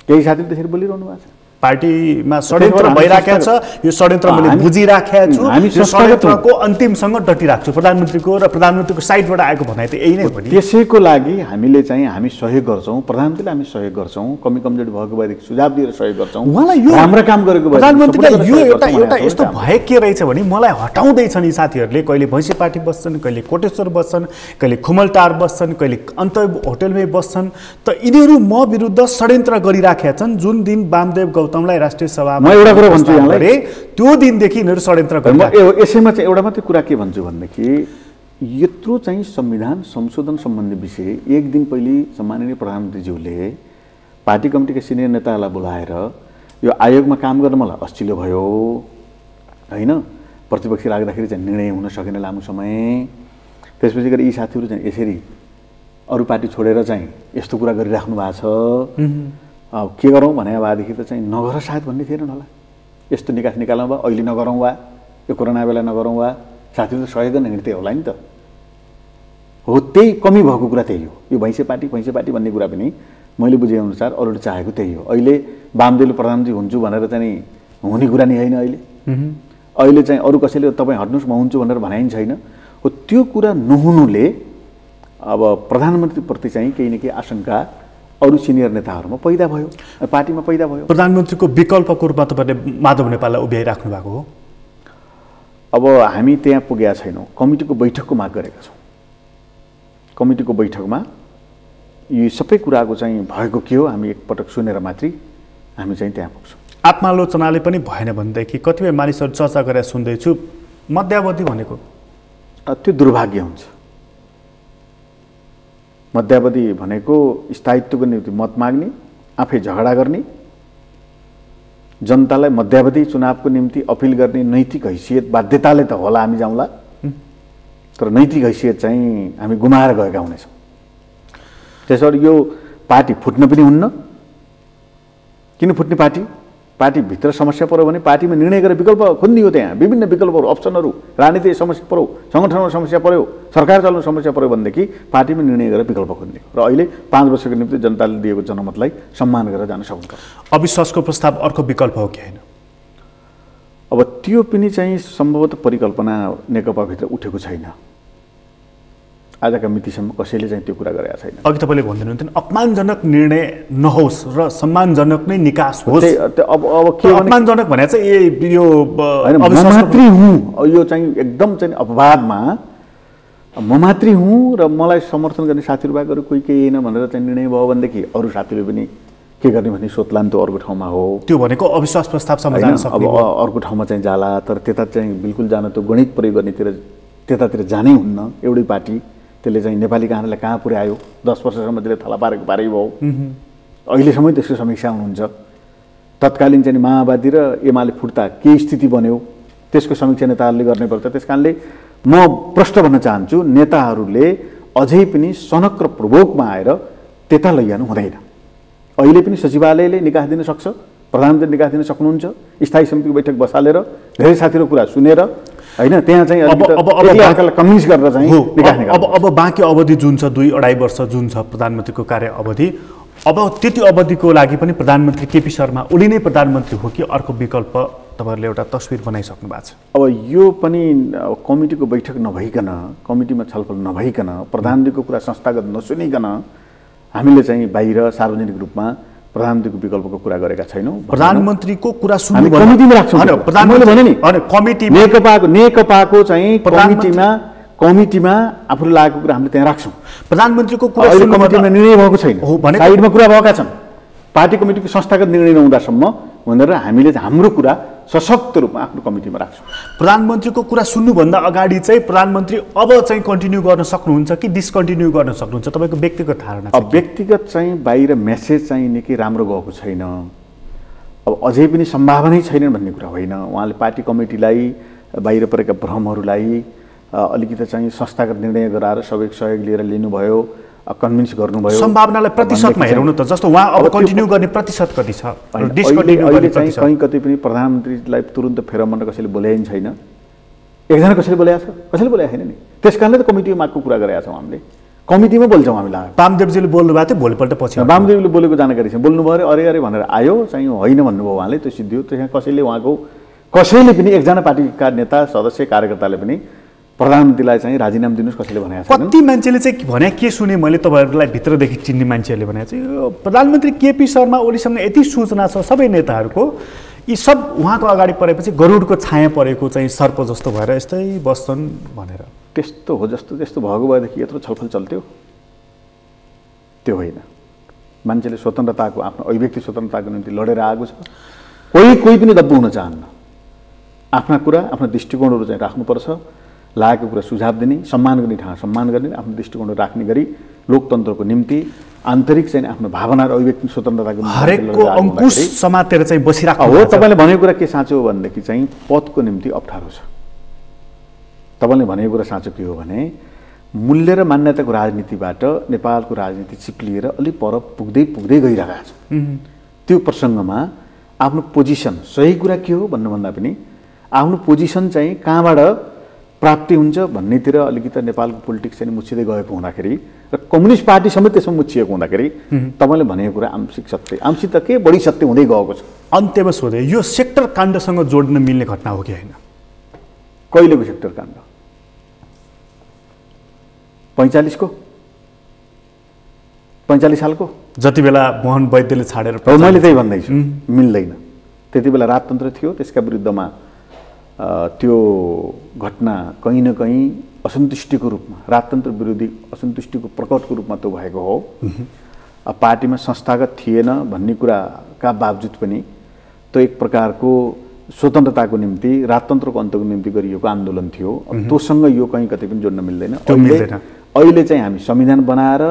केही साथीले त्यसरी बोलिरहनु भएको छ, पार्टीमा षड्यन्त्र भइराखेको छ, यो षड्यन्त्र मैले बुझिराखेको छु, यो षड्यन्त्रको अन्तिमसँग डटिरहेको छु। प्रधानमन्त्रीको र प्रधानमन्त्रीको साइडबाट आएको भनाइ त यही नै हो नि। त्यसैको लागि हामीले चाहिँ हामी सहयोग गर्छौँ, प्रधानमन्त्रीले हामी सहयोग गर्छौँ, कमी कमजोरी भएको भएदेखि सुझाव दिएर सहयोग गर्छौँ, उहाँलाई यो राम्रो काम गरेको प्रधानमन्त्रीलाई यो एउटा यस्तो भए के रहेछ भने मलाई हटाउँदैछन् यी साथीहरूले, कहिले भैँसी पार्टी बस्छन्, कहिले कोटेश्वर बस्छन्, कहिले खुमलटार बस्छन्, कहिले अन्त होटलमै बस्छन्, त यिनीहरू म विरुद्ध षड्यन्त्र गरिराखेका छन्। जुन दिन वामदेव गौतमलाई राष्ट्रिय सभामा म एउटा कुरा भन्छु यहाँलाई, त्यो दिनदेखि यिनीहरू षड्यन्त्र गरिरहेका। यसैमा चाहिँ एउटा मात्रै कुरा के भन्छु भनेदेखि यत्रो चाहिँ संविधान संशोधन सम्बन्धी विषय एक दिन पहिले सम्माननीय प्रधानमन्त्रीज्यूले पार्टी कमिटीका सिनियर नेताहरूलाई बोलाएर यो आयोगमा काम गर्न मलाई अस्चिलो भयो होइन, प्रतिपक्षी राख्दाखेरि चाहिँ निर्णय हुन सकेन लामो समय, त्यसपछि गएर यी साथीहरू चाहिँ यसरी अरू पार्टी छोडेर चाहिँ यस्तो कुरा गरिराख्नु भएको छ, के गरौँ भने भएदेखि त चाहिँ नगर सायद भन्ने थिएन होला, यस्तो निकास निकाल्नु भयो, अहिले नगरौँ वा यो कोरोना बेला नगरौँ वा साथीहरू सहयोग गर्न हिँड्थे होला नि त। हो त्यही कमी भएको कुरा त्यही हो, यो भैँसे पार्टी भन्ने कुरा पनि मैले बुझेअनुसार अरूले चाहेको त्यही हो। अहिले वामदेवले प्रधानमन्त्री हुन्छु भनेर चाहिँ हुने कुरा नि होइन, अहिले चाहिँ अरू कसैले तपाईँ हट्नुहोस् म हुन्छु भनेर भनाइ छैन। हो त्यो कुरा नहुनुले अब प्रधानमन्त्रीप्रति चाहिँ केही न केही आशंका अरू सिनियर नेताहरूमा पैदा भयो, पार्टीमा पैदा भयो। प्रधानमन्त्रीको विकल्पको रूपमा तपाईँले माधव नेपाललाई उभ्याइराख्नु भएको हो। अब हामी त्यहाँ पुगेका छैनौँ, कमिटीको बैठकको माग गरेका छौँ। कमिटीको बैठकमा यो सबै कुराको चाहिँ भएको के हो हामी एकपटक सुनेर मात्रै हामी चाहिँ त्यहाँ पुग्छौँ। आत्मालोचनाले पनि भएन भनेदेखि कतिपय मानिसहरू चर्चा गरेर सुन्दैछु मध्यावधि भनेको त्यो दुर्भाग्य हुन्छ। मध्यावधि भनेको स्थायित्वको निम्ति मत माग्ने, आफै झगडा गर्ने, जनतालाई मध्यावधि चुनावको निम्ति अपिल गर्ने नैतिक हैसियत बाध्यताले त होला हामी जाउँला, तर नैतिक हैसियत चाहिँ हामी गुमाएर गएका हुनेछौँ। त्यसैले यो पार्टी फुट्न पनि हुन्न। किन फुट्ने? पार्टीभित्र समस्या पऱ्यो भने पार्टीमा निर्णय गरेर विकल्प खोज्ने हो। त्यहाँ विभिन्न विकल्पहरू, अप्सनहरू, राजनीतिक समस्या पऱ्यो, सङ्गठनमा समस्या पऱ्यो, सरकार चलाउनु समस्या पऱ्यो भनेदेखि पार्टीमा निर्णय गरेर विकल्प खोज्ने हो। र अहिले 5 वर्षको निम्ति जनताले दिएको जनमतलाई सम्मान गरेर जान सक्नुपर्छ। अविश्वासको प्रस्ताव अर्को विकल्प हो कि होइन? अब त्यो पनि चाहिँ सम्भवतः परिकल्पना नेकपाभित्र उठेको छैन। आजका मितिसम्म कसैले चाहिँ त्यो कुरा गरेका छैन। अघि तपाईँले भन्नुहुन्थ्यो अपमानजनक निर्णय नहोस् र सम्मानजनक नै निकास होस्। अब के अपमानजनक भने चाहिँ यो म मात्रै हुँ, यो चाहिँ एकदम चाहिँ अपवादमा म मात्रै हुँ र मलाई समर्थन गर्ने साथीहरू बाहेक अरू कोही केही होइन भनेर चाहिँ निर्णय भयो भनेदेखि अरू साथीहरूले पनि के गर्ने भन्ने सोध्लान् त्यो अर्को ठाउँमा हो। त्यो भनेको अविश्वास प्रस्तावसम्म जान सक्ने अब अर्को ठाउँमा चाहिँ जाला, तर त्यता चाहिँ बिल्कुल जान त्यो गणित प्रयोग गर्नेतिर त्यतातिर जानै हुन्न। एउटै पार्टी त्यसले चाहिँ नेपाली कहाँलाई कहाँ पुर्यायो, 10 वर्षसम्म त्यसले थला पारेको पारै भयो। अहिलेसम्म त्यसको समीक्षा हुनुहुन्छ। तत्कालीन चाहिँ माओवादी र एमाले फुट्दा के स्थिति बन्यो त्यसको समीक्षा नेताहरूले गर्नै पर्छ। त्यस कारणले म प्रश्न भन्न चाहन्छु, नेताहरूले अझै पनि सनक र प्रभोकमा आएर त्यता लैजानु हुँदैन। अहिले पनि सचिवालयले निकास दिन सक्छ, प्रधानमन्त्री निकास दिन सक्नुहुन्छ, स्थायी समितिको बैठक बसालेर धेरै साथीहरूको कुरा सुनेर हैन, त्यहाँ चाहिँ कन्भिन्स गरेर चाहिँ निकास निकाल्नु। अब बाँकी अवधि जुन छ 2-2.5 वर्ष जुन छ प्रधानमन्त्रीको कार्य अवधि, अब त्यति अवधिको लागि पनि प्रधानमन्त्री केपी शर्मा ओली नै प्रधानमन्त्री हो कि अर्को विकल्प तपाईँहरूले एउटा तस्विर बनाइसक्नु भएको छ? अब यो पनि कमिटीको बैठक नभइकन, कमिटीमा छलफल नभइकन, प्रधानमन्त्रीको कुरा संस्थागत नसुनिकन हामीले चाहिँ बाहिर सार्वजनिक रूपमा प्रधानमन्त्रीको विकल्पको कुरा गरेका छैनौँ। प्रधानमन्त्रीको कुरा सुन्नु कमिटीमा राख्छौँ। प्रधानमन्त्री भने नि कमिटी नेकपाको चाहिँ कमिटीमा आफूले लागेको कुरा हामीले त्यहाँ राख्छौँ। प्रधानमन्त्रीको कुरा अहिले कमिटीमा निर्णय भएको छैन, साइडमा कुरा भएका छन्। पार्टी कमिटीको संस्थागत निर्णय नहुँदासम्म भनेर हामीले हाम्रो कुरा सशक्त रूपमा आफ्नो कमिटीमा राख्छौँ। प्रधानमन्त्रीको कुरा सुन्नुभन्दा अगाडि चाहिँ प्रधानमन्त्री अब चाहिँ कन्टिन्यू गर्न सक्नुहुन्छ कि डिस्कन्टिन्यू गर्न सक्नुहुन्छ, तपाईँको व्यक्तिगत धारणा? अब व्यक्तिगत चाहिँ बाहिर मेसेज चाहिँ निकै राम्रो गएको छैन। अब अझै पनि सम्भावनै छैन भन्ने कुरा होइन। उहाँले पार्टी कमिटीलाई बाहिर परेका भ्रमहरूलाई अलिकति चाहिँ संस्थागत निर्णय गराएर सबैको सहयोग लिएर लिनुभयो, कन्भिन्स गर्नुभयो। सम्भावनालाई प्रतिशतमा हेरौँ न त, जस्तो उहाँ अब कन्टिन्यू गर्ने प्रतिशत कति छ? अहिले चाहिँ कहीँ कतै पनि प्रधानमन्त्रीलाई तुरुन्त फेरमन कसैले बोलाइ छैन। एकजना कसैले बोलाएको छ, कसैले बोलाएको छैन नि। त्यस कारणले त कमिटीमा मागको कुरा गरेका छौँ हामीले, कमिटीमा बोल्छौँ हामीलाई। वामदेवजीले बोल्नु भएको थियो, भोलिपल्ट पछि वामदेवले बोलेको जानकारी छ, बोल्नुभयो अरे अरे भनेर आयो चाहिँ होइन भन्नुभयो उहाँले, त्यो सिद्धियो। त्यहाँ कसैले पनि एकजना पार्टीका नेता सदस्य कार्यकर्ताले पनि प्रधानमन्त्रीलाई चाहिँ राजीनामा दिनुहोस् कसैले भनेको छैन। कति मान्छेले चाहिँ भने के सुने मैले तपाईँहरूलाई भित्रदेखि चिन्ने मान्छेहरूले भने चाहिँ प्रधानमन्त्री केपी शर्मा ओलीसँग यति सूचना छ सबै नेताहरूको, यी सब उहाँको अगाडि परेपछि गरुडको छाया परेको चाहिँ सर्प जस्तो भएर यस्तै बस्छन् भनेर। त्यस्तो हो जस्तो त्यस्तो भएको भएदेखि यत्रो छलफल चल्थ्यो? त्यो होइन। मान्छेले स्वतन्त्रताको, आफ्नो अभिव्यक्ति स्वतन्त्रताको निम्ति लडेर आएको छ। कोही पनि दब्बु हुन चाहन्न। आफ्ना कुरा, आफ्ना दृष्टिकोणहरू चाहिँ राख्नुपर्छ, लागेको कुरा सुझाव दिने, सम्मान गर्ने ठाउँ सम्मान गर्ने, आफ्नो दृष्टिकोणहरू राख्ने गरी लोकतन्त्रको निम्ति आन्तरिक चाहिँ आफ्नो भावना र अभिव्यक्ति स्वतन्त्रताको हरेकको अंकुश समातेर चाहिँ बसिराख्नु हो। तपाईँले भनेको कुरा के साँचो हो भनेदेखि चाहिँ पदको निम्ति अप्ठ्यारो छ। तपाईँले भनेको कुरा साँचो के हो भने मूल्य र मान्यताको राजनीतिबाट नेपालको राजनीति चिप्लिएर अलिक पर पुग्दै गइरहेको छ। त्यो प्रसङ्गमा आफ्नो पोजिसन, सही कुरा के हो भन्नुभन्दा पनि आफ्नो पोजिसन चाहिँ कहाँबाट प्राप्ति हुन्छ भन्नेतिर अलिकति नेपालको पोलिटिक्स चाहिँ मुछिँदै गएको हुँदाखेरि र कम्युनिस्ट पार्टी समेत त्यसमा मुछिएको हुँदाखेरि तपाईँले भनेको कुरा आंशिक सत्य, आंशिक त के बढी सत्य हुँदै गएको छ। अन्त्यमा सोधे, यो सेक्टर काण्डसँग जोड्न मिल्ने घटना हो कि होइन? कहिलेको सेक्टर काण्ड? 45 सालको? जति बेला मोहन वैद्यले छाडेर मैले त्यही भन्दैछु, मिल्दैन। त्यति बेला राजतन्त्र थियो, त्यसका विरुद्धमा त्यो घटना कहीँ न कहीँ असन्तुष्टिको रूपमा, राजतन्त्र विरोधी असन्तुष्टिको प्रकटको रूपमा त्यो भएको हो। पार्टीमा संस्थागत थिएन भन्ने कुराका बावजुद पनि त्यो एक प्रकारको स्वतन्त्रताको निम्ति, राजतन्त्रको अन्तको निम्ति गरिएको आन्दोलन थियो। त्योसँग यो कहीँ कतै पनि जोड्न मिल्दैन। अहिले चाहिँ हामी संविधान बनाएर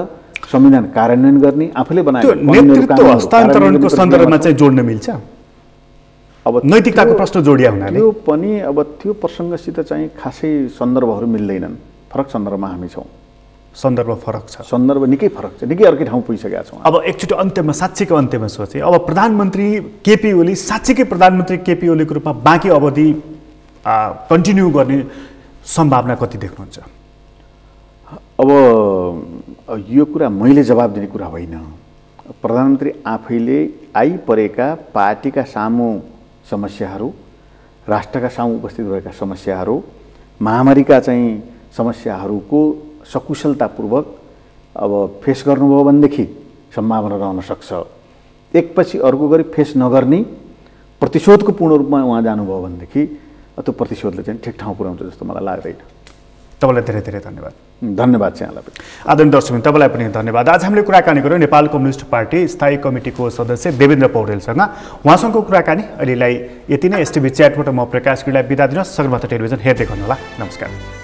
संविधान कार्यान्वयन गर्ने, आफूले बनाएको नेतृत्व हस्तान्तरणको सन्दर्भमा चाहिँ जोड्न मिल्छ। अब नैतिकताको प्रश्न जोडिया हुनाले त्यो पनि अब त्यो प्रसङ्गसित चाहिँ खासै सन्दर्भहरू मिल्दैनन्। फरक सन्दर्भमा हामी छौँ। सन्दर्भ फरक छ, सन्दर्भ निकै फरक छ, निकै अर्कै ठाउँ पुगिसकेका छौँ। अब एकचोटि अन्त्यमा, साँच्चीको अन्त्यमा सोचेँ, अब प्रधानमन्त्री केपी ओली साँच्चीकै प्रधानमन्त्री केपी ओलीको रूपमा बाँकी अवधि कन्टिन्यू गर्ने सम्भावना कति देख्नुहुन्छ? अब यो कुरा मैले जवाब दिने कुरा होइन। प्रधानमन्त्री आफैले आइपरेका पार्टीका सामु समस्याहरू, राष्ट्रका सामु उपस्थित भएका समस्याहरू, महामारीका चाहिँ समस्याहरूको सकुशलतापूर्वक अब फेस गर्नुभयो भनेदेखि सम्भावना रहन सक्छ। एकपछि अर्को गरी फेस नगर्ने प्रतिशोधको पूर्ण रूपमा उहाँ जानुभयो भनेदेखि त्यो प्रतिशोधले चाहिँ ठिक ठाउँ पुर्याउँछ जस्तो मलाई लाग्दैन। तपाईँलाई धेरै धेरै धन्यवाद। धन्यवाद चाहिँ यहाँलाई पनि। आदरणीय दर्शक तपाईँलाई पनि धन्यवाद। आज हामीले कुराकानी गऱ्यौँ नेपाल कम्युनिस्ट पार्टी स्थायी कमिटीको सदस्य देवेन्द्र पौडेलसँग। उहाँसँगको कुराकानी अहिलेलाई यति नै। एसटिभी च्याटबाट म प्रकाश गिरीलाई बिदा दिन। सगरमाथा टेलिभिजन हेर्दै गर्नुहोला। नमस्कार।